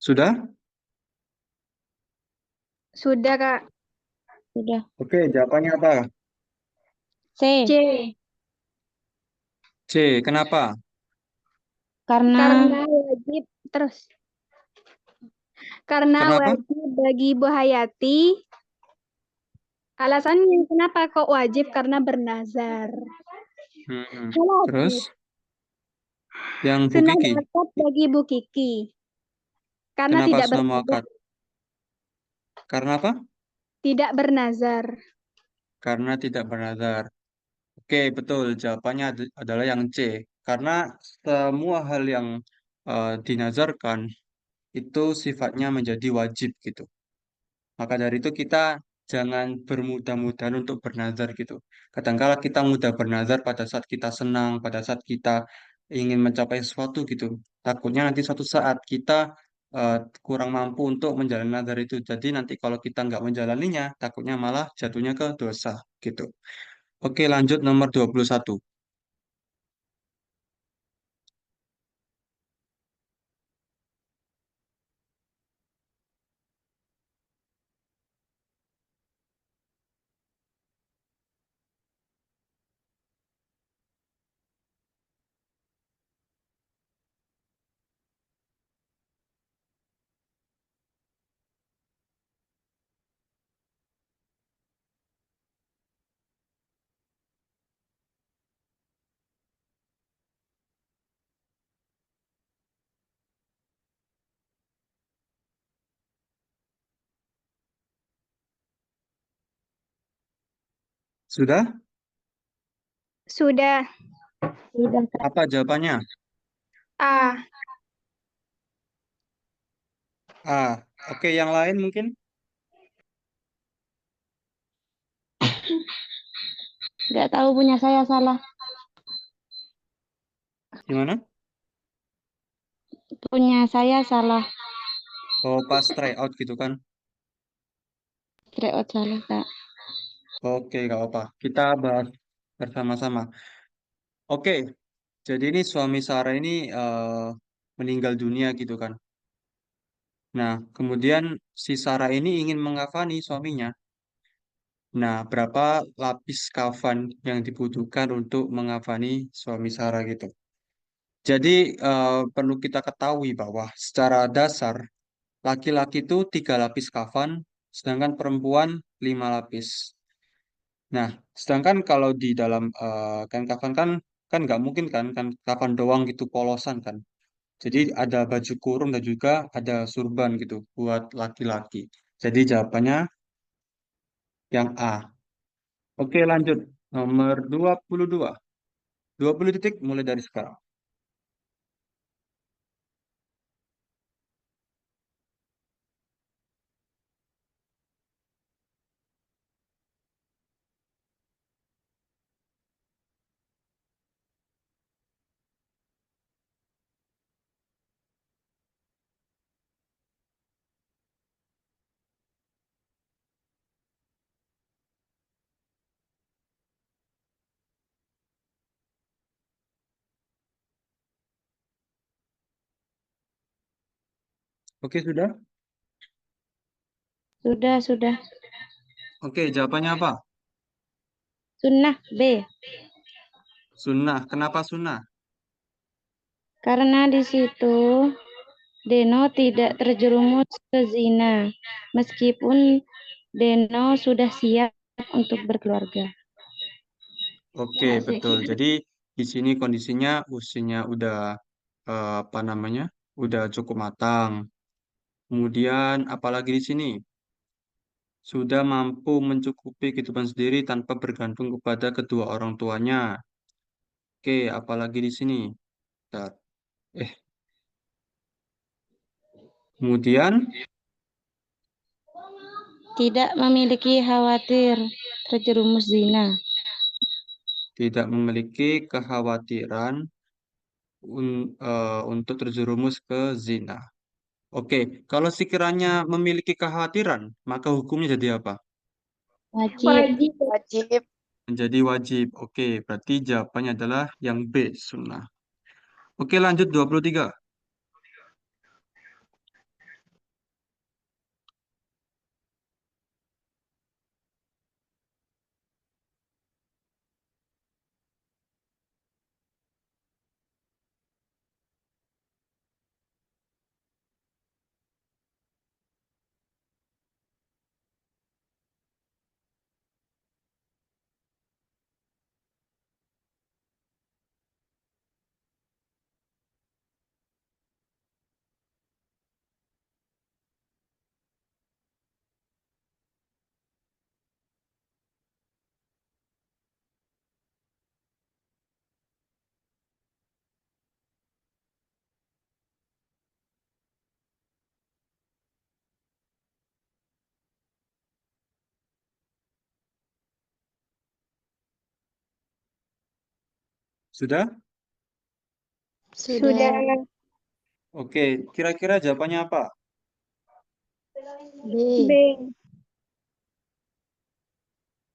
Sudah? Sudah, Kak. Sudah. Oke, jawabannya apa? C. C. C, kenapa? Karena Karena wajib terus. Karena Kenapa? wajib bagi Bu Hayati. Alasannya kenapa kok wajib? Karena bernazar. Terus Wajib. yang Bu Sunnah Kiki, zakat bagi Bu Kiki. Karena kenapa tidak sunnah bernazar. muakkad? Karena apa? Tidak bernazar. Karena tidak bernazar. Oke, betul. Jawabannya adalah yang C. Karena semua hal yang dinazarkan itu sifatnya menjadi wajib gitu. Maka dari itu kita jangan bermudah-mudahan untuk bernazar gitu. Kadangkala kita mudah bernazar pada saat kita senang, pada saat kita ingin mencapai sesuatu gitu. Takutnya nanti suatu saat kita kurang mampu untuk menjalani nazar itu. Jadi nanti kalau kita nggak menjalaninya, takutnya malah jatuhnya ke dosa gitu. Oke, lanjut nomor 21. Sudah? Sudah. sudah. Apa jawabannya? A. Ah, oke, yang lain mungkin? Nggak tahu, punya saya salah. Gimana? Punya saya salah. Oh, pas try out gitu kan? Tryout salah, Kak. Oke, nggak apa. Kita bahas bersama-sama. Oke, jadi ini suami Sarah ini meninggal dunia gitu kan. Nah, kemudian si Sarah ini ingin mengkafani suaminya. Nah, berapa lapis kafan yang dibutuhkan untuk mengkafani suami Sarah gitu. Jadi perlu kita ketahui bahwa secara dasar laki-laki itu 3 lapis kafan, sedangkan perempuan 5 lapis. Nah, sedangkan kalau di dalam kain kafan kan kan nggak mungkin kan kafan doang gitu polosan kan. Jadi ada baju kurung dan juga ada surban gitu buat laki-laki. Jadi jawabannya yang A. Oke, lanjut. Nomor 22. 20 detik mulai dari sekarang. Oke, sudah? Sudah. Oke, jawabannya apa? Sunnah B. Sunnah. Kenapa sunnah? Karena di situ Deno tidak terjerumus ke zina, meskipun Deno sudah siap untuk berkeluarga. Oke, betul. Jadi di sini kondisinya usianya udah apa namanya? Udah cukup matang. Kemudian apalagi di sini sudah mampu mencukupi kehidupan sendiri tanpa bergantung kepada kedua orang tuanya. Oke, apalagi di sini. Bentar. Eh, kemudian Tidak memiliki khawatir terjerumus zina. tidak memiliki kekhawatiran untuk terjerumus ke zina. Oke, kalau sekiranya memiliki kekhawatiran, maka hukumnya jadi apa? Wajib. Wajib. Menjadi wajib. Oke, berarti jawabannya adalah yang B, sunnah. Oke, lanjut 23. Sudah? Sudah. Oke, kira-kira jawabannya apa? B. B.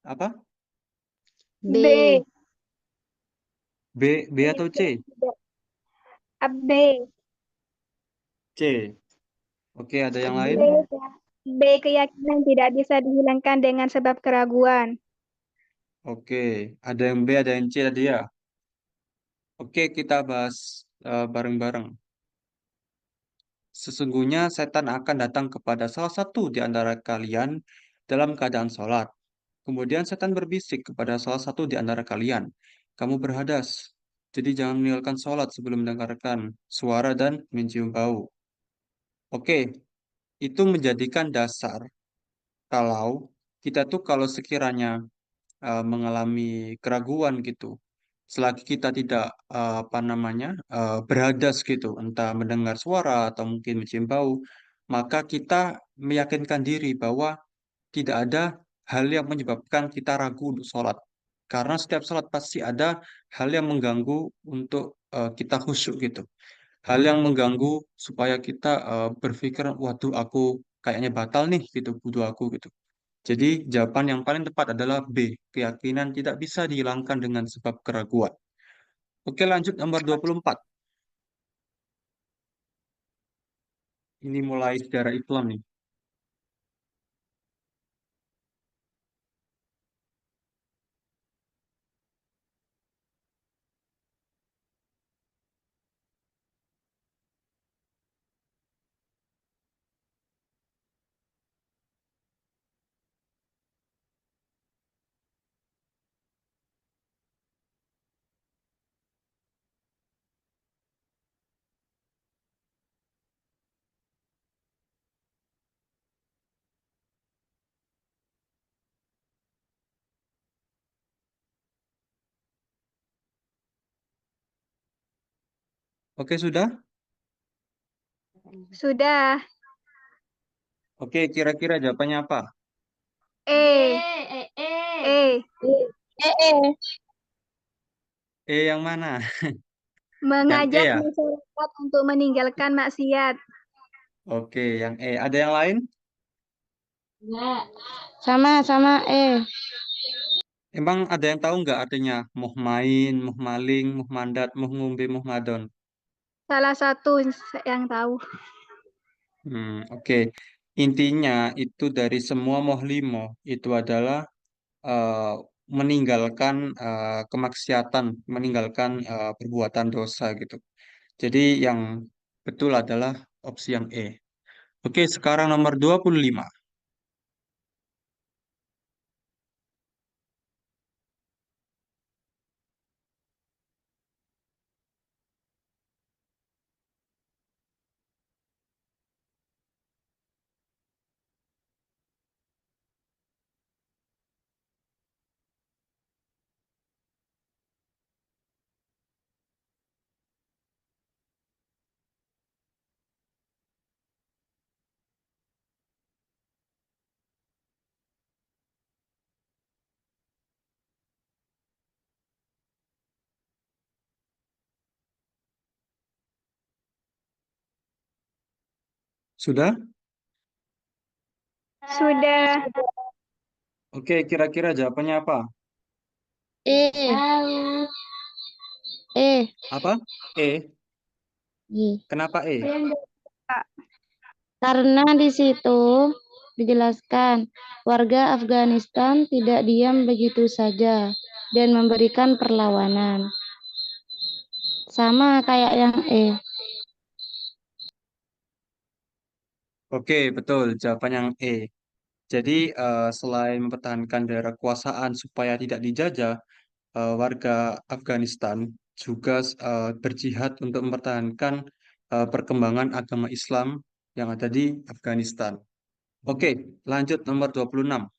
Apa? B. B. B atau C? B. C. Oke, ada yang B. lain? B. Keyakinan tidak bisa dihilangkan dengan sebab keraguan. Oke, ada yang B, ada yang C tadi ya. Oke, kita bahas bareng-bareng. Sesungguhnya setan akan datang kepada salah satu di antara kalian dalam keadaan sholat. Kemudian setan berbisik kepada salah satu di antara kalian. Kamu berhadas, jadi jangan meninggalkan sholat sebelum mendengarkan suara dan mencium bau. Oke, itu menjadikan dasar kalau kita tuh kalau sekiranya mengalami keraguan gitu, selagi kita tidak apa namanya berhadas gitu, entah mendengar suara atau mungkin mencium bau, maka kita meyakinkan diri bahwa tidak ada hal yang menyebabkan kita ragu untuk sholat. Karena setiap sholat pasti ada hal yang mengganggu untuk kita khusyuk gitu. Hal yang mengganggu supaya kita berpikir, waduh aku kayaknya batal nih gitu, wudhu aku gitu. Jadi jawaban yang paling tepat adalah B. Keyakinan tidak bisa dihilangkan dengan sebab keraguan. Oke, lanjut nomor 24. Ini mulai sejarah Islam nih. Oke, sudah? Sudah. Oke, kira-kira jawabannya apa? E. E. E yang mana? Yang E Mengajak ya? masyarakat untuk meninggalkan maksiat. Oke, yang E. Ada yang lain? Sama E. Emang ada yang tahu nggak artinya muh main, muh maling, muh mandat, muh ngumbe, muh ngadon? Salah satu yang tahu. Oke. intinya itu dari semua mohlimo itu adalah eh, meninggalkan kemaksiatan, meninggalkan perbuatan dosa gitu. Jadi yang betul adalah opsi yang E. Oke, sekarang nomor 25. Sudah? Sudah. Oke, kira-kira jawabannya apa? E. Apa? E. E. Kenapa E? Karena di situ dijelaskan warga Afghanistan tidak diam begitu saja dan memberikan perlawanan. Sama kayak yang E. Oke, betul. Jawaban yang E. Jadi, selain mempertahankan daerah kekuasaan supaya tidak dijajah, warga Afghanistan juga berjihad untuk mempertahankan perkembangan agama Islam yang ada di Afghanistan. Oke, lanjut nomor 26.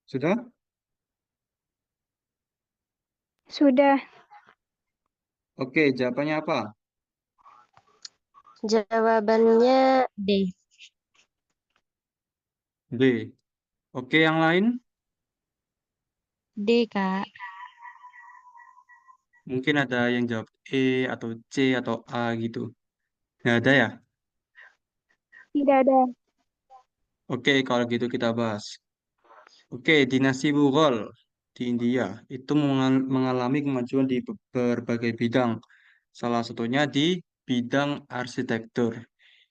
Sudah? Sudah. Oke, jawabannya apa? Jawabannya D. B. Oke, yang lain? D, Kak. Mungkin ada yang jawab E atau C atau A gitu. Nggak ada ya? Tidak ada. Oke, kalau gitu kita bahas. Oke, dinasti Mughal di India itu mengalami kemajuan di berbagai bidang. Salah satunya di bidang arsitektur,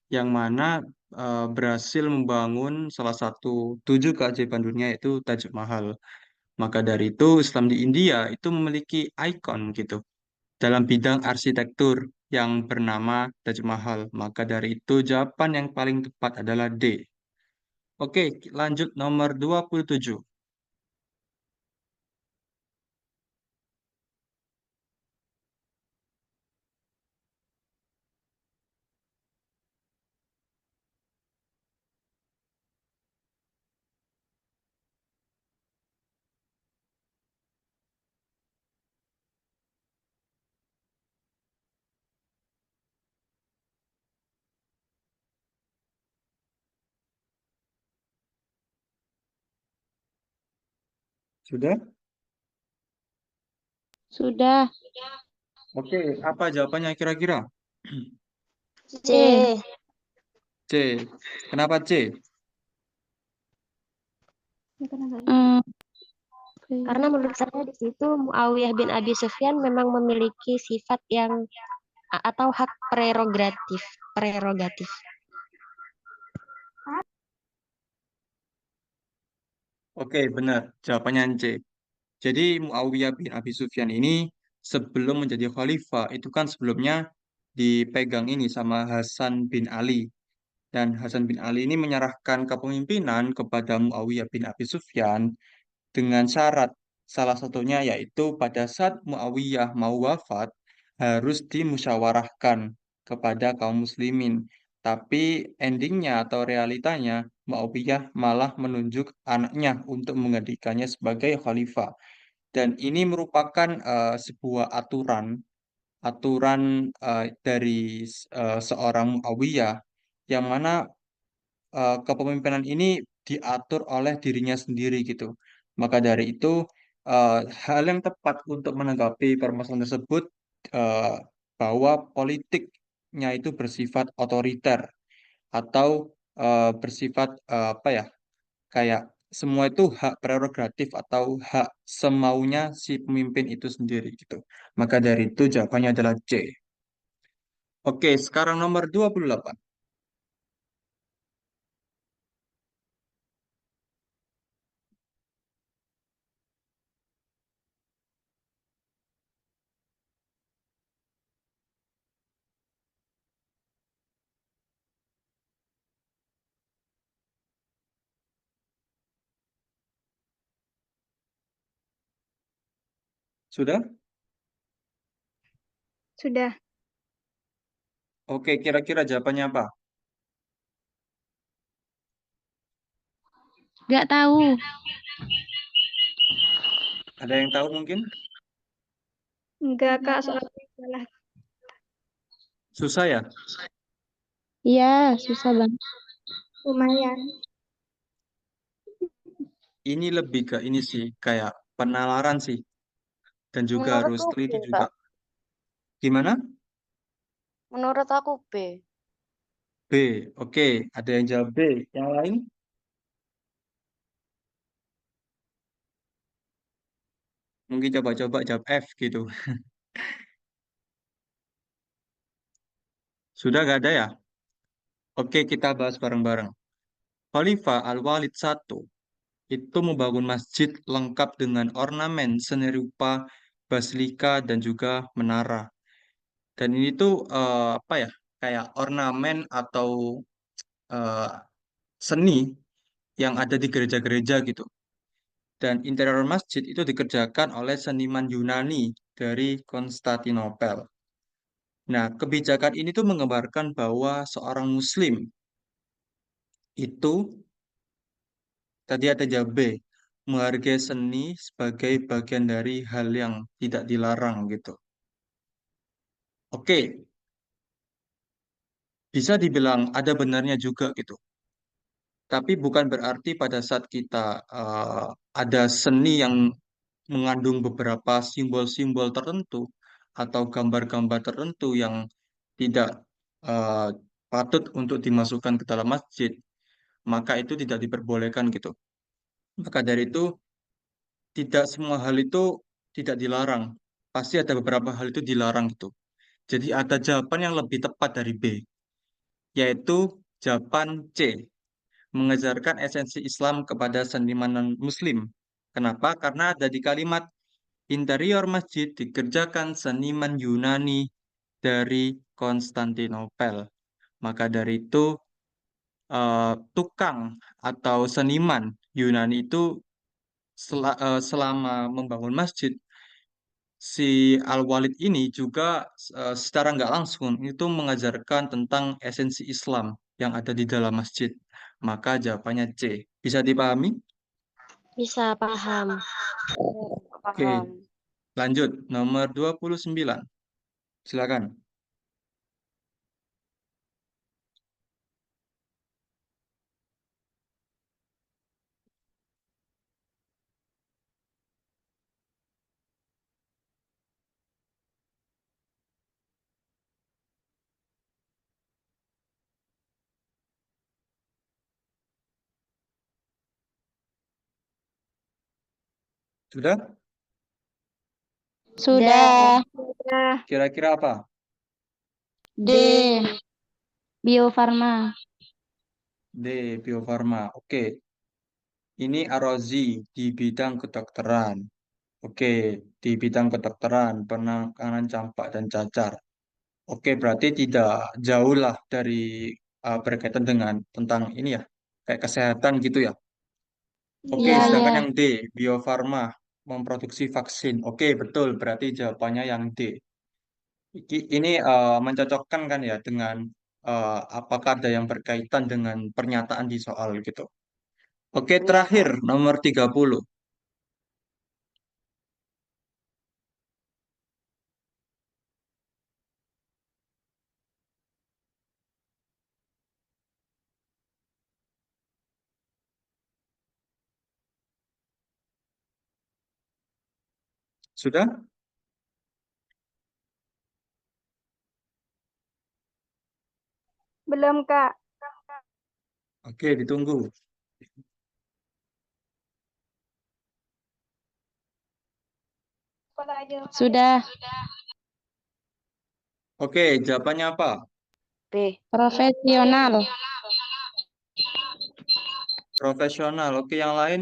yang mana berhasil membangun salah satu 7 keajaiban dunia yaitu Taj Mahal. Maka dari itu Islam di India itu memiliki ikon gitu dalam bidang arsitektur yang bernama Taj Mahal. Maka dari itu jawaban yang paling tepat adalah D. Oke, lanjut nomor 27. Sudah? Sudah. Oke, apa jawabannya kira-kira? C. C. Kenapa C? Hmm, karena menurut saya di situ Muawiyah bin Abi Sufyan memang memiliki sifat yang atau hak prerogatif. Oke, benar. Jawabannya C. Jadi Muawiyah bin Abi Sufyan ini sebelum menjadi khalifah itu kan sebelumnya dipegang ini sama Hasan bin Ali. Dan Hasan bin Ali ini menyerahkan kepemimpinan kepada Muawiyah bin Abi Sufyan dengan syarat salah satunya yaitu pada saat Muawiyah mau wafat harus dimusyawarahkan kepada kaum muslimin Tapi endingnya atau realitanya Muawiyah malah menunjuk anaknya untuk menggantikannya sebagai khalifah. Dan ini merupakan sebuah aturan dari seorang Muawiyah yang mana kepemimpinan ini diatur oleh dirinya sendiri gitu. Maka dari itu hal yang tepat untuk menanggapi permasalahan tersebut eh, bahwa politiknya itu bersifat otoriter atau bersifat apa ya, kayak semua itu hak prerogatif atau hak semaunya si pemimpin itu sendiri gitu. Maka dari itu jawabannya adalah C. Oke, sekarang nomor 28. Sudah? Sudah. Oke, kira-kira jawabannya apa? Nggak tahu. Ada yang tahu mungkin? Enggak, Kak, soalnya salah. Susah ya? Iya, susah banget. Lumayan. Ini lebih ke ini sih, kayak penalaran sih. Dan juga harus Menurutku B, teliti juga. Kak. Gimana? Menurut aku B. B. Oke, ada yang jawab B. Yang lain? Mungkin coba-coba jawab F gitu. Sudah gak ada ya? Oke, kita bahas bareng-bareng. Khalifah Al-Walid I itu membangun masjid lengkap dengan ornamen seni rupa, basilika, dan juga menara. Dan ini tuh apa ya? Kayak ornamen atau eh, seni yang ada di gereja-gereja gitu. Dan interior masjid itu dikerjakan oleh seniman Yunani dari Konstantinopel. Nah, kebijakan ini tuh menggambarkan bahwa seorang Muslim itu, tadi ada jawab B, menghargai seni sebagai bagian dari hal yang tidak dilarang gitu. Oke, bisa dibilang ada benarnya juga gitu. Tapi bukan berarti pada saat kita ada seni yang mengandung beberapa simbol-simbol tertentu atau gambar-gambar tertentu yang tidak eh, patut untuk dimasukkan ke dalam masjid, maka itu tidak diperbolehkan gitu. Maka dari itu, tidak semua hal itu tidak dilarang. Pasti ada beberapa hal itu dilarang gitu. Jadi ada jawaban yang lebih tepat dari B, yaitu jawaban C, mengajarkan esensi Islam kepada seniman non-Muslim. Kenapa? Karena ada di kalimat interior masjid dikerjakan seniman Yunani dari Konstantinopel. Maka dari itu, tukang atau seniman Yunani itu selama membangun masjid, si Al-Walid ini juga secara nggak langsung itu mengajarkan tentang esensi Islam yang ada di dalam masjid. Maka jawabannya C. Bisa dipahami? Bisa paham. Oke, Paham. lanjut. Nomor 29. Silakan. Sudah? Sudah. Sudah. Kira-kira apa? D. Bio Farma. D. Bio Farma. Oke. Ini Arozi di bidang kedokteran. Oke, di bidang kedokteran, penanganan campak dan cacar. Oke, berarti tidak jauh lah dari berkaitan dengan tentang ini ya, kayak kesehatan gitu ya. Oke, Iya, sedangkan iya. yang D, Bio Farma, memproduksi vaksin. Oke, betul, berarti jawabannya yang D. Ini mencocokkan kan ya dengan apakah ada yang berkaitan dengan pernyataan di soal gitu. Oke, terakhir nomor 30. Sudah? Belum, Kak. Oke, ditunggu. Sudah. Oke, jawabannya apa? B. Profesional. Profesional. Oke, yang lain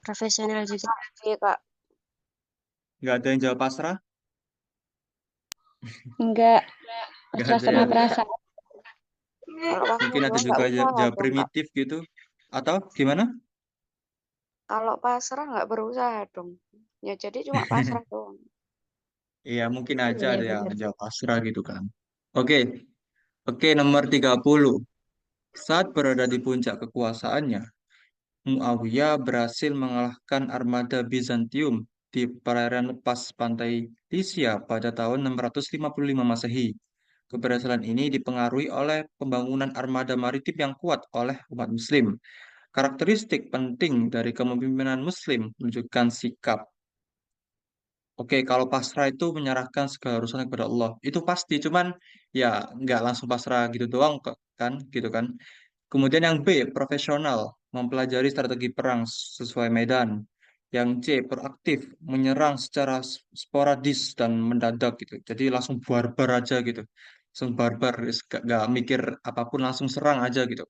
Profesional juga B, Kak. nggak ada yang jawab pasrah? Enggak. Nggak Pasrah ada sama ya. perasaan. Kalau pasrah Mungkin ada doang juga nggak usaha jawab dong, Kak. primitif gitu. Atau gimana? Kalau pasrah nggak berusaha dong. Ya jadi cuma pasrah doang. Iya, mungkin aja Iya ada yang benar. jawab pasrah gitu kan. Oke, oke nomor 30. Saat berada di puncak kekuasaannya, Muawiyah berhasil mengalahkan armada Bizantium di perairan lepas pantai Lycia pada tahun 655 Masehi. Keberhasilan ini dipengaruhi oleh pembangunan armada maritim yang kuat oleh umat Muslim. Karakteristik penting dari kepemimpinan Muslim menunjukkan sikap. Oke, kalau pasrah itu menyerahkan segala urusan kepada Allah. Itu pasti, cuman ya nggak langsung pasrah gitu doang kok, kan, gitu kan. Kemudian yang B, profesional, mempelajari strategi perang sesuai medan. Yang C, proaktif, menyerang secara sporadis dan mendadak gitu. Jadi langsung barbar aja gitu. Langsung barbar, nggak mikir apapun, langsung serang aja gitu.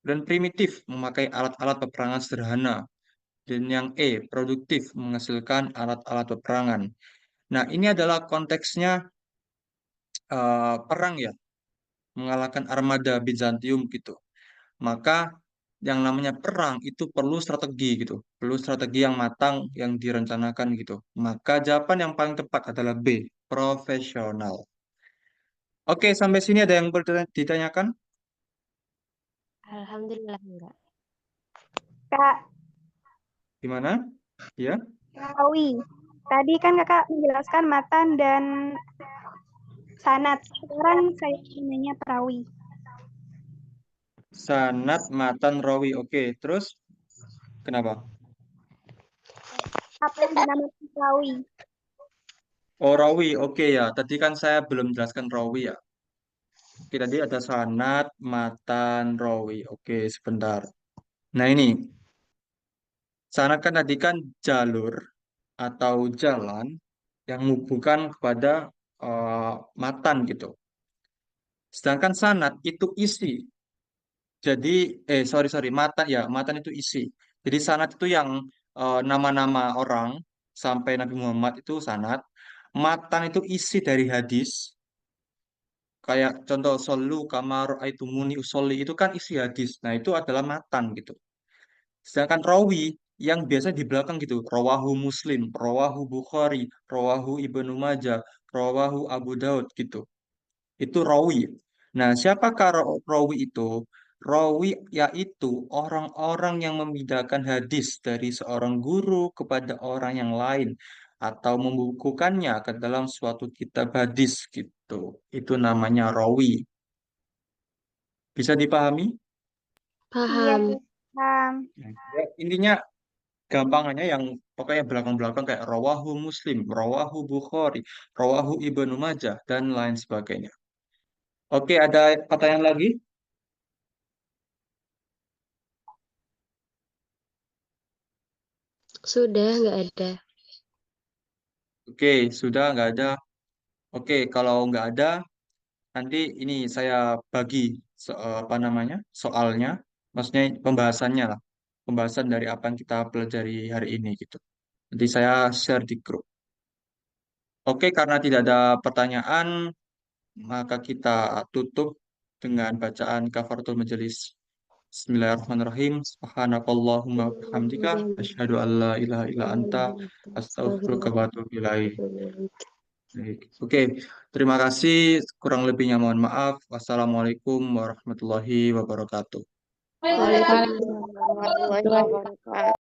Dan primitif, memakai alat-alat peperangan sederhana. Dan yang E, produktif, menghasilkan alat-alat peperangan. Nah, ini adalah konteksnya perang ya, mengalahkan armada Bizantium gitu. Maka yang namanya perang itu perlu strategi gitu, perlu strategi yang matang, yang direncanakan gitu. Maka jawaban yang paling tepat adalah B, profesional. Oke, sampai sini ada yang ditanyakan? Alhamdulillah enggak. Kak, Gimana? Ya, Rawi. Tadi kan Kakak menjelaskan matan dan sanat. Sekarang saya nanya perawi. sanat, matan, rawi. Oke, terus kenapa? Apa yang dinamakan perawi? Oh, rawi. Oke ya, tadi kan saya belum jelaskan rawi ya. Oke, tadi ada sanat, matan, rawi. Oke, sebentar. Nah, ini sanat kan tadi kan jalur atau jalan yang menghubungkan kepada eh, matan gitu. Sedangkan sanat itu isi. Jadi, sorry, matan ya, matan itu isi. Jadi sanat itu yang nama-nama orang sampai Nabi Muhammad itu sanat. Matan itu isi dari hadis. Kayak contoh solu kamar aitumuni usolli itu kan isi hadis. Nah itu adalah matan gitu. Sedangkan rawi yang biasa di belakang gitu, rawahu Muslim, rawahu Bukhari, rawahu Ibnu Majah, rawahu Abu Daud gitu. Itu rawi. Nah, siapakah rawi itu? Rawi yaitu orang-orang yang memindahkan hadis dari seorang guru kepada orang yang lain atau membukukannya ke dalam suatu kitab hadis gitu. Itu namanya rawi. Bisa dipahami? Iya, Paham. paham. Nah, ya, intinya gampangannya yang pokoknya belakang-belakang kayak rawahu Muslim, rawahu Bukhari, rawahu Ibnu Majah dan lain sebagainya. Oke, ada pertanyaan lagi? Sudah nggak ada. Oke, sudah nggak ada. Oke, kalau nggak ada, nanti ini saya bagi apa namanya soalnya, maksudnya pembahasannya lah, pembahasan dari apa yang kita pelajari hari ini gitu. Nanti saya share di grup. Oke, karena tidak ada pertanyaan, maka kita tutup dengan bacaan kafaratul majelis. Bismillahirrahmanirrahim. Subhanakallahumma bihamdika asyhadu an la ilaha illa anta astaghfiruka wa atubu ilaik. Baik. Oke, terima kasih. Kurang lebihnya mohon maaf. Wassalamualaikum warahmatullahi wabarakatuh. Waalaikumsalam warahmatullahi Waalaikumsalam. wabarakatuh.